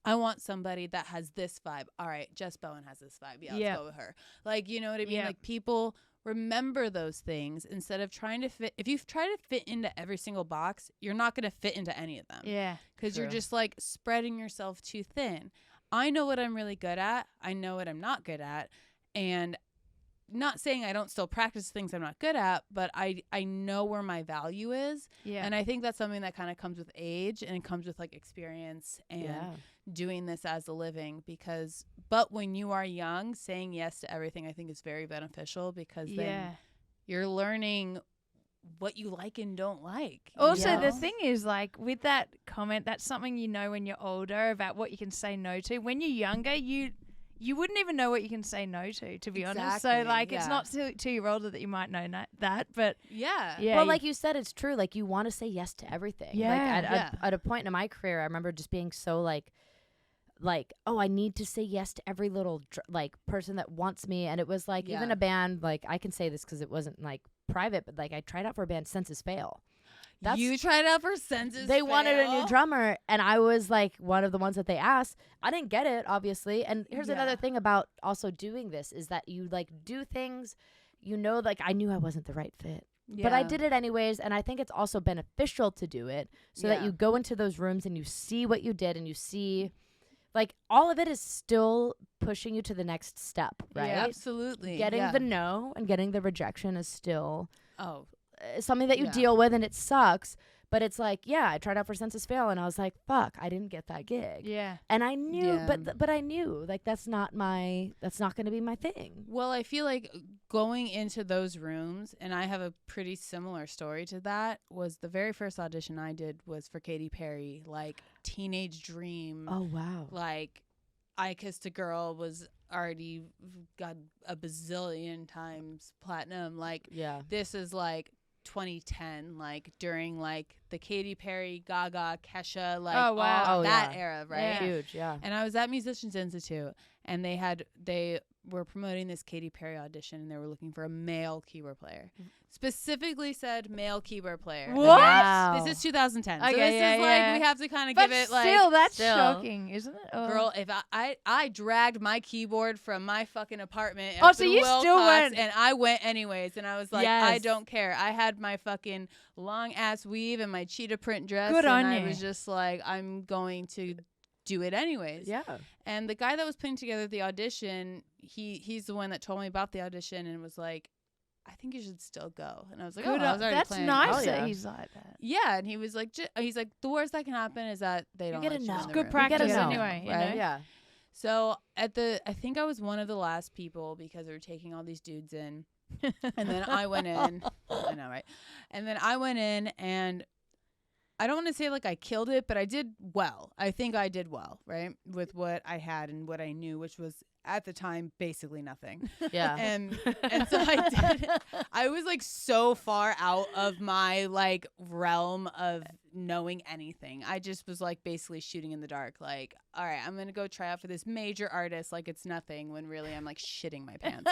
I want somebody that has this vibe. All right, Jess Bowen has this vibe. Yeah, let's go with her. Like, you know what I mean? Like people remember those things instead of trying to fit. If you try to fit into every single box, you're not going to fit into any of them. Yeah. Because you're just like spreading yourself too thin. I know what I'm really good at. I know what I'm not good at. And not saying I don't still practice things I'm not good at, but I know where my value is. Yeah. And I think that's something that kind of comes with age, and it comes with like experience and doing this as a living, but when you are young, saying yes to everything I think is very beneficial, because then you're learning what you like and don't like. Also, the thing is, like, with that comment, that's something you know when you're older about what you can say no to. When you're younger, you you wouldn't even know what you can say no to be honest. So Exactly, like, it's yeah. not to your older that you might know that, but Yeah. yeah. Well, like you said, it's true. Like you want to say yes to everything. Yeah. Like at a point in my career, I remember just being so like, oh, I need to say yes to every little like person that wants me. And it was like even Yeah. a band, like I can say this because it wasn't like private, but like I tried out for a band, Senses Fail. You tried out for Senses They wanted a new Fail? drummer, and I was like one of the ones that they asked. I didn't get it, obviously. And here's another thing about also doing this is that you like do things, like I knew I wasn't the right fit. But I did it anyways, and I think it's also beneficial to do it so that Yeah. you go into those rooms and you see what you did and you see, like, all of it is still pushing you to the next step, right? Yeah, absolutely. Getting the no and getting the rejection is still something that you Yeah. deal with, and it sucks. But it's like, I tried out for Census Fail, and I was like, fuck, I didn't get that gig. yeah. And I knew, Yeah. but I knew, like, that's not going to be my thing. Well, I feel like going into those rooms, and I have a pretty similar story to that, was the very first audition I did was for Katy Perry, like Teenage Dream. Oh, wow. Like I Kissed a Girl was already got a bazillion times platinum. Like Yeah. this is like 2010, like during like the Katy Perry, Gaga, Kesha, like Oh, wow. all Oh, that yeah. era, right? Yeah. Huge, yeah. And I was at Musicians Institute, and they were promoting this Katy Perry audition, and they were looking for a male keyboard player. Specifically said male keyboard player. What? Wow. This is 2010. So Okay, this yeah, is like yeah. we have to kind of But give it still, like that's still. shocking, isn't it? Oh. girl, if I dragged my keyboard from my fucking apartment Oh, up so to you still Wilcox, went- and I went anyways, and I was like, I Yes. don't care. I had my fucking long ass weave and my cheetah print dress, Good and on I you. was just like, I'm going to do it anyways. Yeah. And the guy that was putting together the audition, he's the one that told me about the audition and was like, I think you should still go. And I was like, Good oh, I was already that's planning. nice Oh, that yeah. he's like that. Yeah, and he was like, the worst that can happen is that they don't get let a you no. in It's the good room. practice You get a no, anyway, you right? know? Yeah. So I think I was one of the last people because they were taking all these dudes in, and then I went in. I know, right? And then I went in, and I don't want to say like I killed it, but I did well. I think I did well, right, with what I had and what I knew, which was at the time basically nothing. Yeah. And so I did. I was like so far out of my like realm of knowing anything. I just was like basically shooting in the dark. Like, all right, I'm gonna go try out for this major artist like it's nothing, when really I'm like shitting my pants.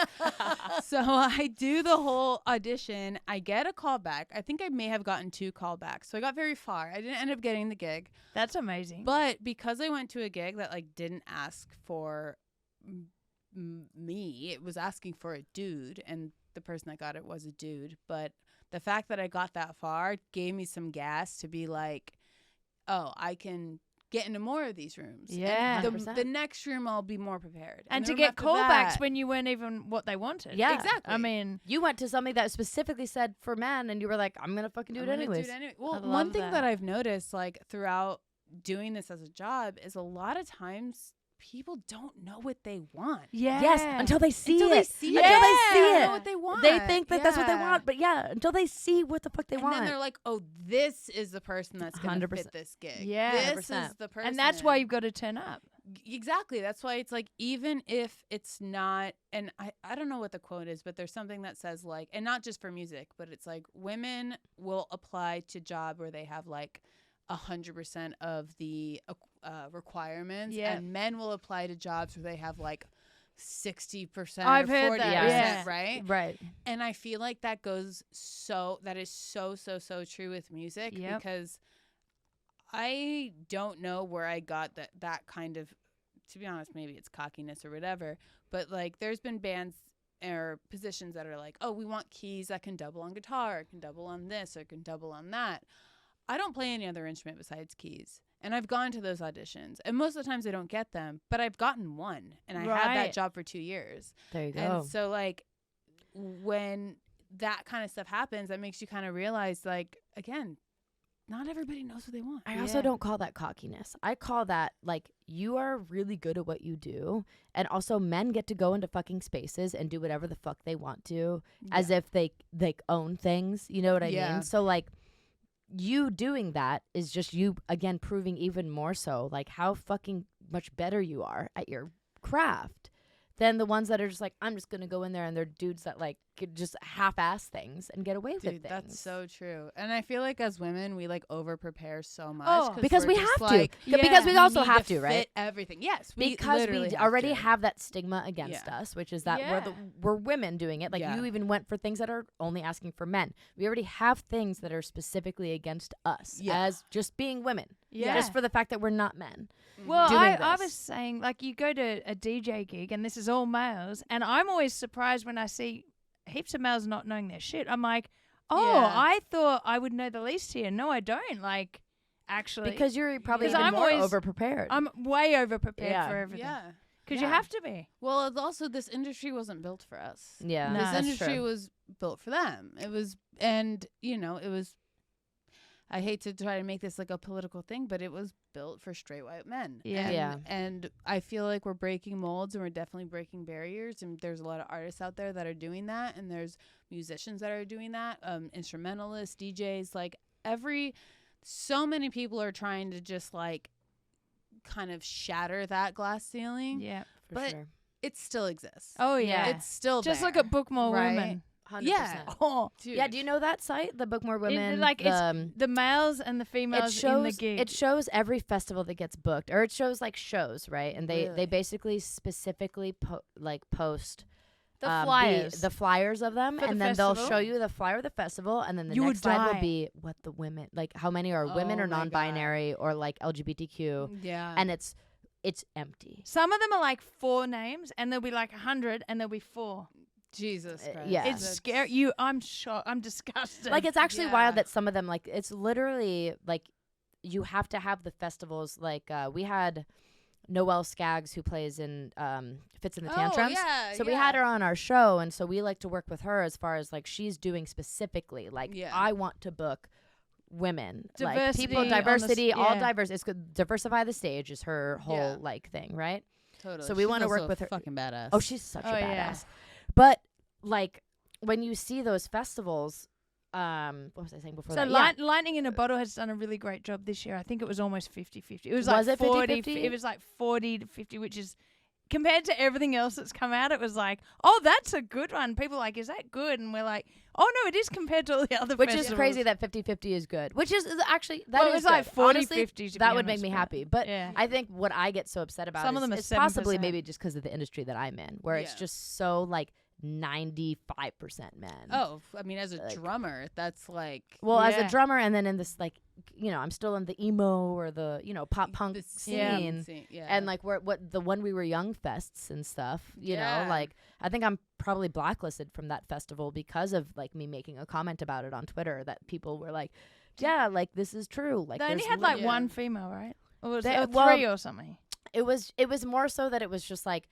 So I do the whole audition. I get a call back. I think I may have gotten 2 callbacks. So I got very far. I didn't end up getting the gig, That's amazing. but because I went to a gig that like didn't ask for me, it was asking for a dude, and the person that got it was a dude. But the fact that I got that far gave me some gas to be like, oh, I can get into more of these rooms. Yeah. And 100%. the next room I'll be more prepared. and the to room get after callbacks that- when you weren't even what they wanted. Yeah. Exactly. I mean, You went to something that specifically said for men, and you were like, I'm going to fucking do I'm it gonna anyways. anyway. I Well, love one thing that. that I've noticed like throughout doing this as a job is a lot of times people don't know what they want. yeah. Yes, until they see Until it. they see Until it. they They see don't it. know what they want. They think that that's what they Yeah. want, but until they see what the fuck they and want. then they're like, oh, this is the person that's going to 100%. fit this gig. Yeah. This 100%. is the person. And that's why you've got to turn up. Exactly. That's why it's like, even if it's not, and I don't know what the quote is, but there's something that says like, and not just for music, but it's like women will apply to job where they have like 100% of the requirements, Yeah. and men will apply to jobs where they have like 60% I've or heard 40%, that, yeah. right? right. And I feel like that is so true with music. Yep. Because I don't know where I got that kind of, to be honest, maybe it's cockiness or whatever, but like there's been bands or positions that are like, oh, we want keys that can double on guitar, or can double on this, or can double on that. I don't play any other instrument besides keys. And I've gone to those auditions, and most of the times I don't get them, but I've gotten one, and I had that Right. job for 2 years. There you go. And so like when that kind of stuff happens, that makes you kind of realize, like, again, not everybody knows what they want. I also don't call that cockiness. I call that like you are really good at what you do, and also men get to go into fucking spaces and do whatever the fuck they want to, as if they own things. You know what I Yeah. mean? So like you doing that is just you again proving even more so like how fucking much better you are at your craft. than the ones that are just like, I'm just gonna go in there and they're dudes that like could just half-ass things and get away with things. That's so true. And I feel like as women, we like over prepare so much. Oh, because we're we just have like, to. Because we also need have to to, right? fit everything. Yes, we Because literally we have already to. have that stigma against us, which is that we're women doing it. Like Yeah. you even went for things that are only asking for men. We already have things that are specifically against us as just being women. Yeah. Just for the fact that we're not men. Well, doing I this. was saying, like, you go to a DJ gig and this is all males, and I'm always surprised when I see heaps of males not knowing their shit. I'm like, I thought I would know the least here. No, I don't. Like, actually. Because you're probably Because even I'm more always- over-prepared. I'm way over prepared for everything. Yeah. Because you have to be. Well, it's also this industry wasn't built for us. Yeah. No. This That's industry was built for them. It was, and you know, it was. I hate to try to make this like a political thing, but it was built for straight white men. Yeah. And, Yeah. And I feel like we're breaking molds and we're definitely breaking barriers. And there's a lot of artists out there that are doing that. And there's musicians that are doing that. Instrumentalists, DJs, like so many people are trying to just like kind of shatter that glass ceiling. Yeah. For but sure. it still exists. Oh, yeah. It's still Just there, look at Book More right? Women. 100%. Yeah. Oh, Dude. Yeah, do you know that site, the Book More Women? like, it's the males and the females in the gig. It shows every festival that gets booked, or it shows like shows, right? And they Really? basically specifically post The flyers. the flyers of them, For the and then they'll festival? show you the flyer of the festival, and then the You next would slide die. will be what the women, like how many are women Oh or my non-binary or like LGBTQ, Yeah. and it's empty. Some of them are like 4 names, and there'll be like 100, and there'll be 4. Jesus Christ. yeah. It's scary. I'm shocked. I'm disgusted. Like it's actually Yeah. wild that some of them, like it's literally like you have to have the festivals. Like we had Noelle Skaggs, who plays in Fits in the Tantrums. Yeah, So we had her on our show, and so we like to work with her as far as like she's doing specifically. Like I want to book women, like people, diversity, all diverse. It's good. Diversify the stage is her whole like thing, right? Totally. So we want to work with her. Fucking badass. Oh, she's such a badass. yeah. But like when you see those festivals, what was I saying before So that? Lightning in a Bottle has done a really great job this year. I think it was almost 50-50. It was Was like it 40. 50-50? It was like 40 to 50, which is compared to everything else that's come out. It was like, oh, that's a good one. People are like, is that good? And we're like, oh no, it is compared to all the other. Which festivals. is crazy that 50-50 is good. Which is actually that Well, it is was like good. 40-50 Honestly, to be that would make honest, me but- happy. But Yeah. I think what I get so upset about Some of them are is possibly 7%. maybe just because of the industry that I'm in, where it's Yeah. just so like 95% men. Oh, I mean, as a drummer, that's like. Well, as a Yeah. drummer, and then in this like, you know, I'm still in the emo or the, you know, pop punk the scene. Yeah. And like what the When We Were Young fests and stuff, you know, Yeah. like I think I'm probably blacklisted from that festival because of like me making a comment about it on Twitter that people were like, yeah, like this is true. Like They only there's had like lit- one female, right? Or was They- it well, 3 or something? It was more so that it was just like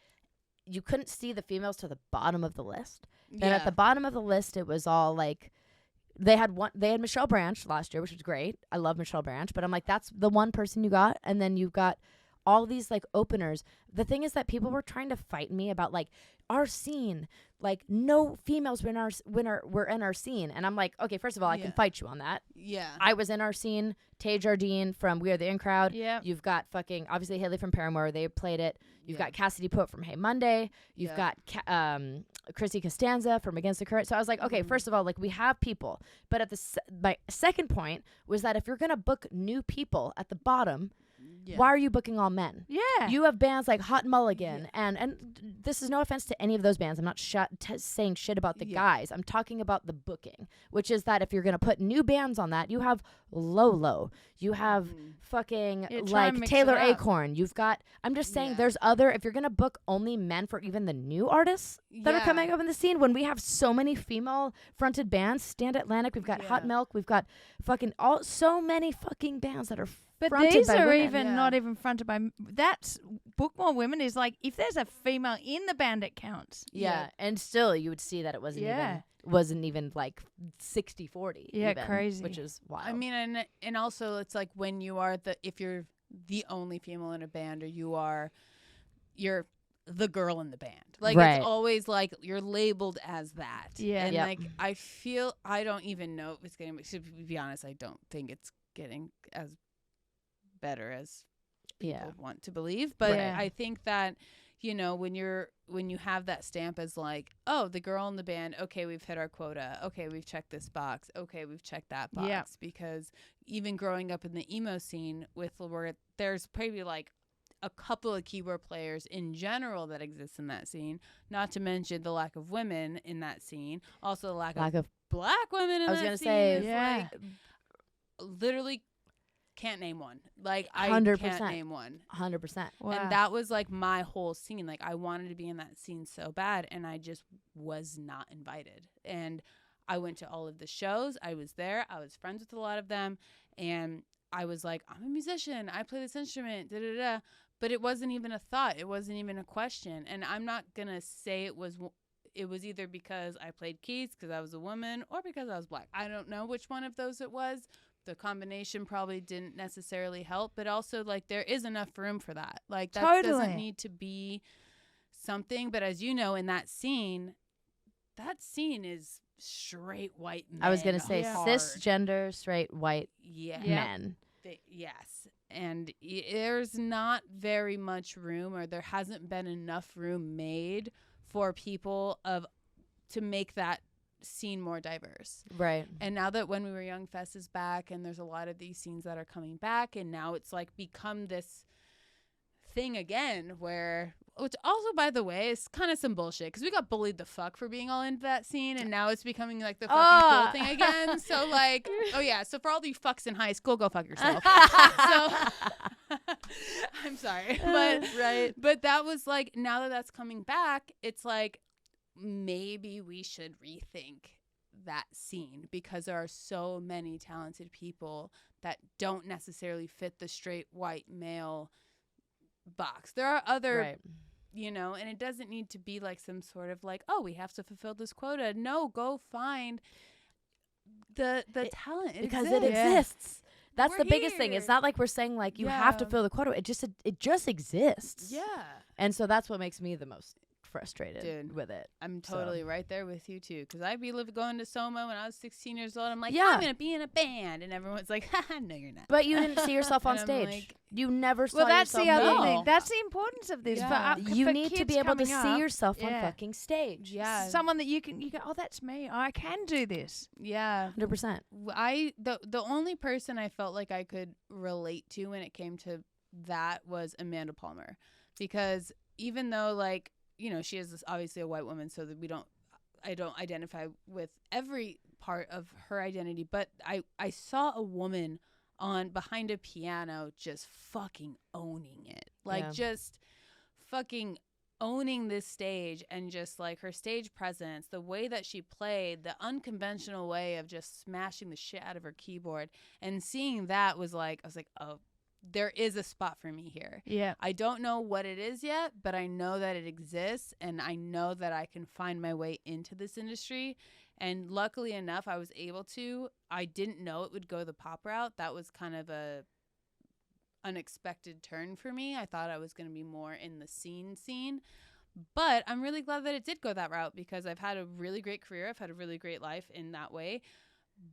you couldn't see the females to the bottom of the list. Then at the bottom of the list, it was all like they had Michelle Branch last year, which was great. I love Michelle Branch, but I'm like, that's the one person you got, and then you've got all these like openers. The thing is that people were trying to fight me about like our scene, like no females were in our scene, and I'm like, okay, first of all, I can fight you on that. Yeah. I was in our scene. Tay Jardine from We Are the In Crowd. Yeah. You've got fucking obviously Haley from Paramore. They played it. You've got Cassidy Pope from Hey Monday. You've got Chrissy Costanza from Against the Current. So I was like, okay, first of all, like we have people, but at my second point was that if you're gonna book new people at the bottom, why are you booking all men? Yeah. You have bands like Hot Mulligan, and this is no offense to any of those bands. I'm not saying shit about the guys. I'm talking about the booking, which is that if you're gonna put new bands on that, you have Lolo, you have fucking Yeah, try like and mix Taylor it up. Acorn. You've got. I'm just saying, there's other. If you're gonna book only men for even the new artists that are coming up in the scene, when we have so many female fronted bands, Stand Atlantic, we've got Hot Milk, we've got fucking so many fucking bands that are. But fronted these by are women. even not even fronted by. That's Book More Women is like if there's a female in the band, it counts. Yeah, and still you would see that it wasn't even like 60-40. Yeah, even, crazy. Which is wild. I mean, and also it's like when you are if you're the only female in a band, or you're the girl in the band. Like it's always like you're labeled as that. Yeah. And Yep. like I don't even know if it's getting. To be honest, I don't think it's getting as better as people want to believe. But Right. I think that you know, when you have that stamp as like, oh, the girl in the band, okay, we've hit our quota. Okay, we've checked this box. Okay, we've checked that box. Yeah. Because even growing up in the emo scene with Laura, there's probably like a couple of keyboard players in general that exist in that scene, not to mention the lack of women in that scene. Also the lack of black women in that scene. I was going to say, is yeah. like, literally can't name one. Like, I 100%. can't name one. 100%. Wow. And that was like my whole scene. Like, I wanted to be in that scene so bad, and I just was not invited. And I went to all of the shows. I was there. I was friends with a lot of them. And I was like, I'm a musician. I play this instrument. Da da da. But it wasn't even a thought. It wasn't even a question. And I'm not going to say it was either because I played keys because I was a woman or because I was black. I don't know which one of those it was. The combination probably didn't necessarily help, but also like there is enough room for that. Like that doesn't need to be something. But as you know, in that scene is straight white men. I was going to say hard. cisgender, straight, white men. Yes. And there's not very much room, or there hasn't been enough room made for people to make that scene more diverse. Right. And now that When We Were Young Fest is back, and there's a lot of these scenes that are coming back, and now it's like become this thing again where, which also, by the way, is kind of some bullshit because we got bullied the fuck for being all into that scene, and now it's becoming like the fucking cool thing again. So like, oh yeah, so for all you fucks in high school, go fuck yourself. So I'm sorry, but that was like, now that that's coming back, it's like maybe we should rethink that scene, because there are so many talented people that don't necessarily fit the straight white male box. There are other, you know, and it doesn't need to be like some sort of like, oh, we have to fulfill this quota. No, go find the talent. It exists. That's We're the biggest thing. here. It's not like we're saying like you have to fill the quota. It just exists. Yeah. And so that's what makes me the most frustrated with it. I'm totally right there with you too, because I'd be going to Soma when I was 16 years old. I'm like, Yeah. I'm gonna be in a band, and everyone's like, haha, no, you're not. But you didn't see yourself on And I'm stage. like, You never saw Well, that's yourself. the other No. thing. That's the importance of this. Yeah. For, You for need to kids be able to coming see up, yourself on yeah. fucking stage. Yeah. Someone that you go, oh, that's me. I can do this. Yeah. 100%. The only person I felt like I could relate to when it came to that was Amanda Palmer, because even though, like, you know, she is obviously a white woman, so that I don't identify with every part of her identity, but I saw a woman behind a piano just fucking owning it. Like, just fucking owning this stage, and just like her stage presence, the way that she played, the unconventional way of just smashing the shit out of her keyboard, and seeing that was like, I was like, oh, there is a spot for me here. Yeah. I don't know what it is yet, but I know that it exists, and I know that I can find my way into this industry. And luckily enough, I was able to. I didn't know it would go the pop route. That was kind of a unexpected turn for me. I thought I was going to be more in the scene. But I'm really glad that it did go that route, because I've had a really great career. I've had a really great life in that way.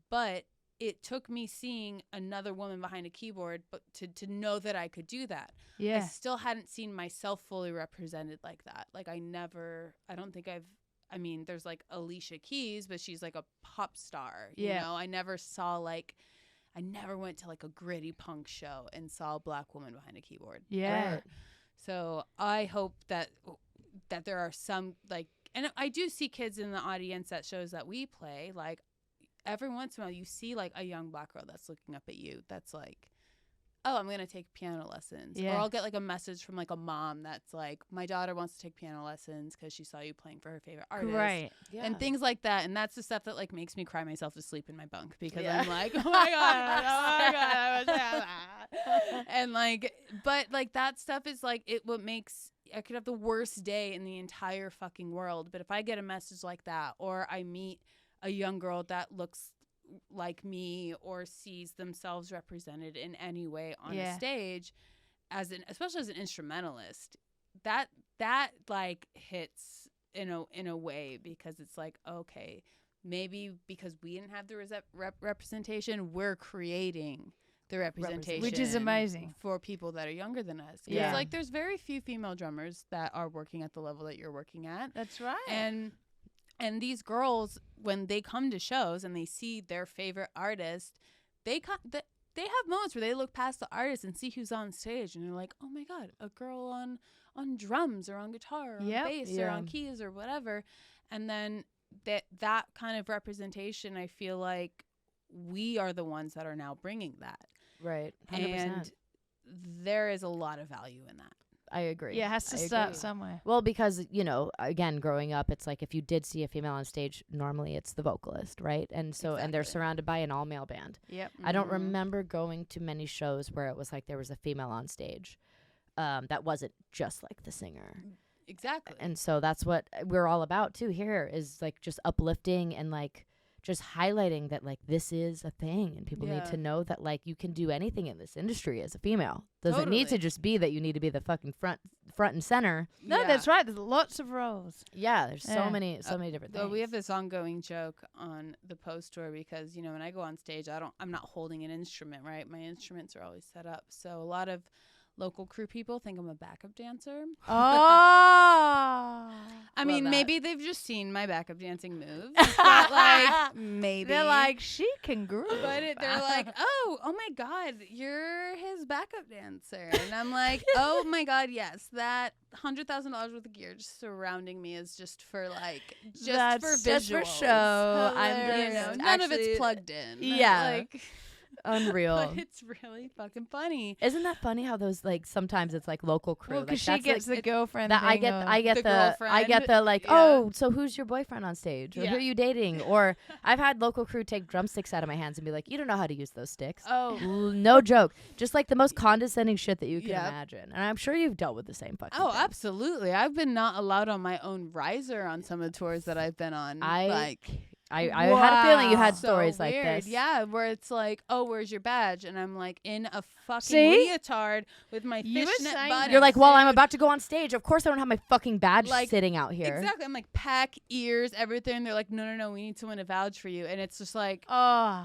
But it took me seeing another woman behind a keyboard, but to know that I could do that. Yeah. I still hadn't seen myself fully represented like that. Like, I mean, there's like Alicia Keys, but she's like a pop star, you know? I never went to like a gritty punk show and saw a black woman behind a keyboard. Yeah. Ever. So I hope that there are some, like, and I do see kids in the audience at shows that we play, like, every once in a while you see like a young black girl that's looking up at you, that's like, oh, I'm gonna take piano lessons. Or I'll get like a message from like a mom that's like, my daughter wants to take piano lessons because she saw you playing for her favorite artist. Right. Yeah. And things like that. And that's the stuff that like makes me cry myself to sleep in my bunk, because I'm like, oh my god, I wish I had that. And like, but like that stuff is like I could have the worst day in the entire fucking world, but if I get a message like that, or I meet a young girl that looks like me or sees themselves represented in any way on a stage, especially as an instrumentalist, that like hits in a way, because it's like, okay, maybe because we didn't have the representation, we're creating the representation, which is amazing for people that are younger than us. Yeah. Like there's very few female drummers that are working at the level that you're working at. That's right. And these girls, when they come to shows and they see their favorite artist, they have moments where they look past the artist and see who's on stage, and they're like, oh my God, a girl on drums or on guitar or on bass or on keys or whatever. And then that kind of representation, I feel like we are the ones that are now bringing that. Right. 100%. And there is a lot of value in that. I agree. Yeah, it has to start somewhere. Well, because, again, growing up, it's like if you did see a female on stage, normally it's the vocalist, right? And so, and they're surrounded by an all-male band. Yep. I don't remember going to many shows where it was like there was a female on stage that wasn't just like the singer. Exactly. And so that's what we're all about, too, here is like just uplifting and like just highlighting that like this is a thing and people need to know that like you can do anything in this industry as a female. Doesn't need to just be that you need to be the fucking front and center. No, that's right. There's lots of roles. Yeah, there's so many different things. We have this ongoing joke on the Post tour because, when I go on stage, I'm not holding an instrument, right? My instruments are always set up. So a lot of local crew people think I'm a backup dancer. Oh. I mean, maybe they've just seen my backup dancing moves. But like, maybe. They're like, she can groove. But they're like, oh my God, you're his backup dancer. And I'm like, oh my God, yes. That $100,000 worth of gear just surrounding me is just for like, for visuals. Just for show. None of it's plugged in. Yeah. Like, unreal. But it's really fucking funny. Isn't that funny how those like sometimes it's like local crew? Well, because like, she gets like, the girlfriend. That I get the like, oh, so who's your boyfriend on stage? Or who are you dating? Or I've had local crew take drumsticks out of my hands and be like, you don't know how to use those sticks. Oh, no joke. Just like the most condescending shit that you can imagine. And I'm sure you've dealt with the same fucking thing. Absolutely. I've been not allowed on my own riser on some of the tours that I've been on. I had a feeling you had stories like weird. this. Yeah, where it's like, oh, where's your badge? And I'm like in a fucking leotard with my fishnet buttons. You're like, well, I'm about to go on stage. Of course I don't have my fucking badge sitting out here. Exactly. I'm like, pack, ears, everything. They're like, no, we need someone to vouch for you. And it's just like, why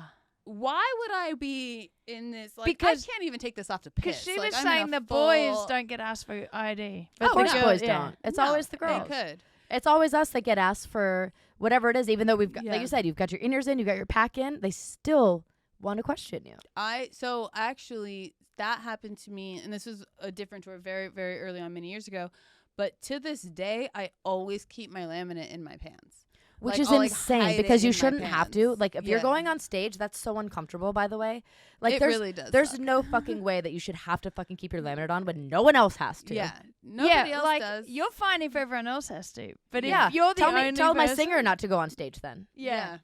would I be in this? Like, because I can't even take this off to piss. Because she like, was saying the boys don't get asked for ID. But the boys don't. It's always the girls. They could. It's always us that get asked for whatever it is, even though we've got, like you said, you've got your in-ears in, you've got your pack in, they still want to question you. So actually that happened to me, and this was a different tour very, very early on, many years ago, but to this day, I always keep my laminate in my pants. Which is insane because you shouldn't have to. Like, if you're going on stage, that's so uncomfortable, by the way. Like, it really does. There's no fucking way that you should have to fucking keep your laminate on when no one else has to. Yeah. Nobody else does. You're fine if everyone else has to. But if you're the only tell my person, singer not to go on stage then. Yeah.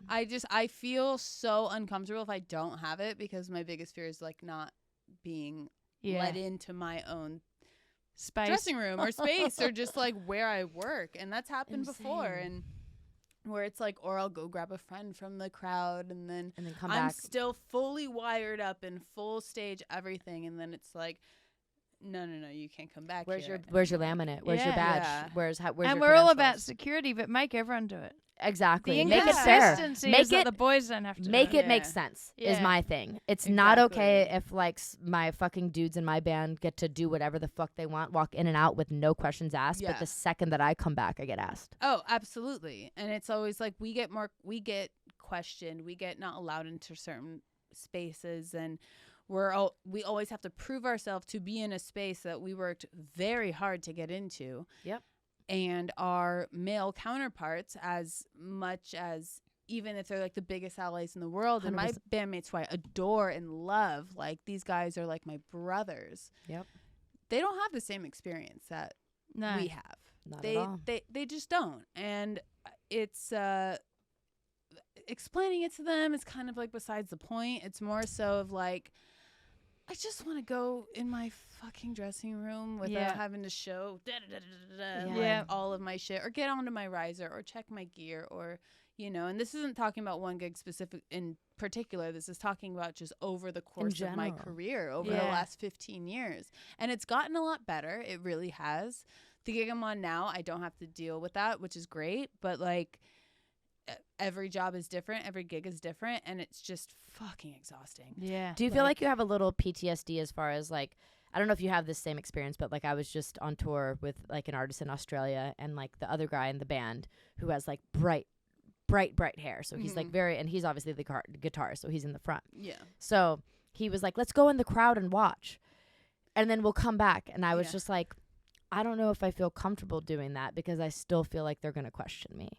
I feel so uncomfortable if I don't have it because my biggest fear is, like, not being let into my own space, dressing room or space or just, like, where I work. And that's happened before. And where it's like, or I'll go grab a friend from the crowd and then come I'm back. still fully wired up in full stage everything, and then it's like, no, you can't come back. Where's your laminate? Where's your badge? Yeah. Where's and your we're all about security, but make everyone do it. Exactly. The make it fair. Make it the boys don't have to. Make do it make sense. Is my thing. It's not okay if like my fucking dudes in my band get to do whatever the fuck they want, walk in and out with no questions asked. But the second that I come back, I get asked. Oh, absolutely. And it's always like we get questioned, we get not allowed into certain spaces, and we always have to prove ourselves to be in a space that we worked very hard to get into. Yep. And our male counterparts, as much as even if they're like the biggest allies in the world, 100%. And my bandmates who I adore and love, like these guys are like my brothers. Yep. They don't have the same experience that we have. Not at all. They just don't. And it's explaining it to them is kind of like besides the point. It's more so of like, I just want to go in my fucking dressing room without having to show like all of my shit, or get onto my riser, or check my gear, or and this isn't talking about one gig specific in particular. This is talking about just over the course of my career over the last 15 years. And it's gotten a lot better. It really has. The gig I'm on now, I don't have to deal with that, which is great. But like, every job is different, every gig is different, and it's just fucking exhausting. Yeah. Do you feel like you have a little PTSD as far as like, I don't know if you have this same experience, but like I was just on tour with like an artist in Australia, and like the other guy in the band who has like bright hair. So he's like and he's obviously the guitarist, so he's in the front. Yeah. So he was like, let's go in the crowd and watch, and then we'll come back. And I was just like, I don't know if I feel comfortable doing that because I still feel like they're going to question me.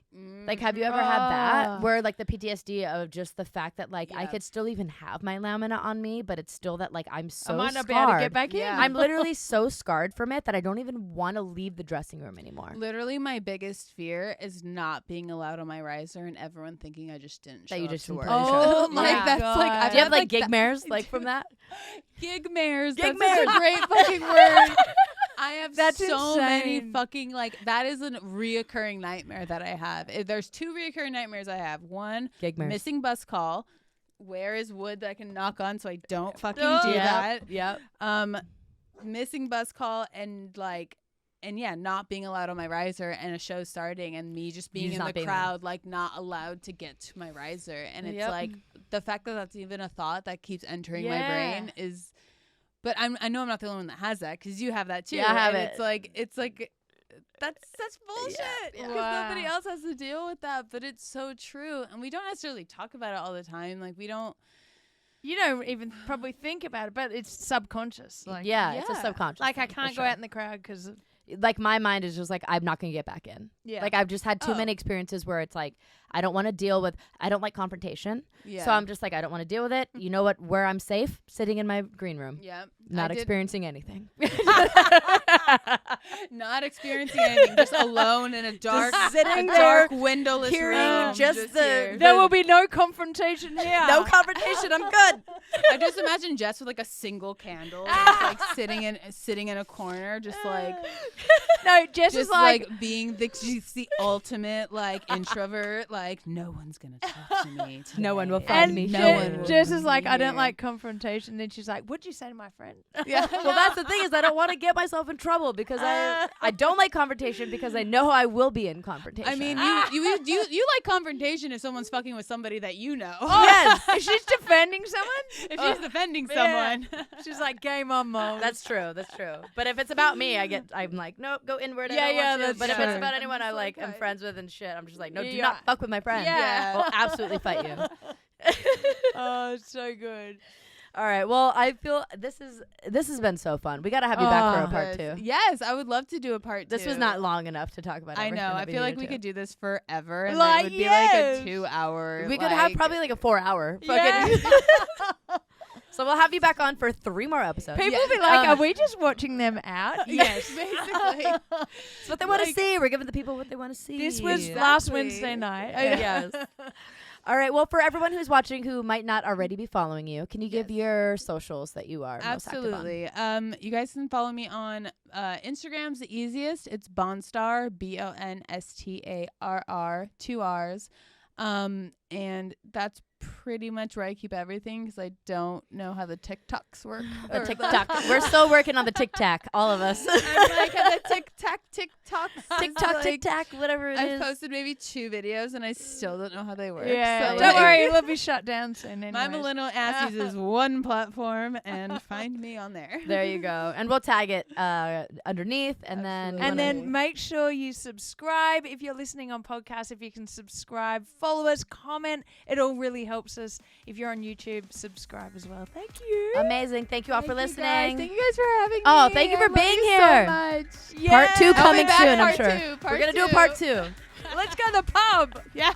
Like, have you ever had that where like the PTSD of just the fact that like I could still even have my lamina on me, but it's still that like I'm so I might not scarred. be able to get back in. I'm literally so scarred from it that I don't even want to leave the dressing room anymore. Literally, my biggest fear is not being allowed on my riser and everyone thinking I just didn't show That you up just to didn't work. show up. Like, that's like, I've Do you have had, like gig mares like from that? Gig mares. Gig That's mares. a great fucking word. I have That's so many insane. fucking, like, that is a reoccurring nightmare that I have. There's 2 reoccurring nightmares I have. One, Gig mares. missing bus call. Where is wood that I can knock on so I don't fucking do that? Yep. Missing bus call and not being allowed on my riser and a show starting and me just being in the crowd, like not allowed to get to my riser. And it's like the fact that that's even a thought that keeps entering my brain is. But I know I'm not the only one that has that because you have that too. Yeah, I have and it. It's like that's bullshit because nobody else has to deal with that. But it's so true, and we don't necessarily talk about it all the time. Like we don't. You don't even probably think about it, but it's subconscious. Like, It's a subconscious. Like I thing, can't for go out in the crowd because. Like my mind is just like I'm not gonna get back in. Yeah. Like I've just had too many experiences where it's like I don't want to deal with. I don't like confrontation. Yeah. So I'm just like I don't want to deal with it. You know what? Where I'm safe, sitting in my green room. Yeah. Not experiencing anything. Not experiencing anything. Just alone in a dark, sitting dark, windowless hearing room. just the- There will be no confrontation here. No confrontation. I'm good. I just imagine Jess with like a single candle, just, like sitting in a corner, just like. No, Jess Just is like being she's the ultimate like introvert. Like no one's gonna talk to me. Today. No one will find and me. No one will Jess is be like, I don't here." like confrontation. Then she's like, what'd you say to my friend? Yeah. Well, that's the thing is I don't want to get myself in trouble because I don't like confrontation because I know I will be in confrontation. I mean, you like confrontation if someone's fucking with somebody that you know. yes, If she's defending someone, If she's defending yeah. someone. she's like, game on, Mom. that's true. That's true. But if it's about me, I'm like, nope, go inward. Yeah, I don't yeah, want to. that's But if it's true. about anyone I just like, like, I'm friends with and shit, I'm just like, no, do Yeah. not fuck with my friend. Yeah. I'll absolutely fight you. Oh, it's so good. All right. Well, I feel this has been so fun. We got to have you back for a part 2. Yes, I would love to do a part 2. This was not long enough to talk about. I everything know. that I feel like we needed could do this forever, and Like, it would be like yes. a 2-hour. to. We could have probably like a 4-hour. Yeah. So we'll have you back on for 3 more episodes. People will be like, are we just watching them out? Yes, basically. It's what they want to see. We're giving the people what they want to see. This was Exactly. last Wednesday night. Yes. All right. Well, for everyone who's watching who might not already be following you, can you give your socials that you are most active on? Absolutely. You guys can follow me on Instagram's the easiest. It's Bonstar, BONSTARR, 2 R's. And that's pretty much where I keep everything because I don't know how the TikToks work. The TikTok. We're still working on the TikTok, all of us. I'm like at the TikToks. TikTok, TikTok, whatever it I've is. posted maybe 2 videos and I still don't know how they work. Yeah, So, don't like, worry, it'll be shut down soon. My anyways. millennial ass uses one platform and find me on there. There you go. And we'll tag it underneath, and then And then make sure you subscribe if you're listening on podcasts. If you can subscribe, follow us, comment. It all really helps us. If you're on YouTube, subscribe as well. Thank you. amazing. Thank you all for listening. Thank you guys for having me. Oh, thank you for I love being you here. so much. Part 2 I'll be coming back, soon, I'm part sure. 2, part We're gonna do a 2. part 2. Let's go to the pub. Yeah.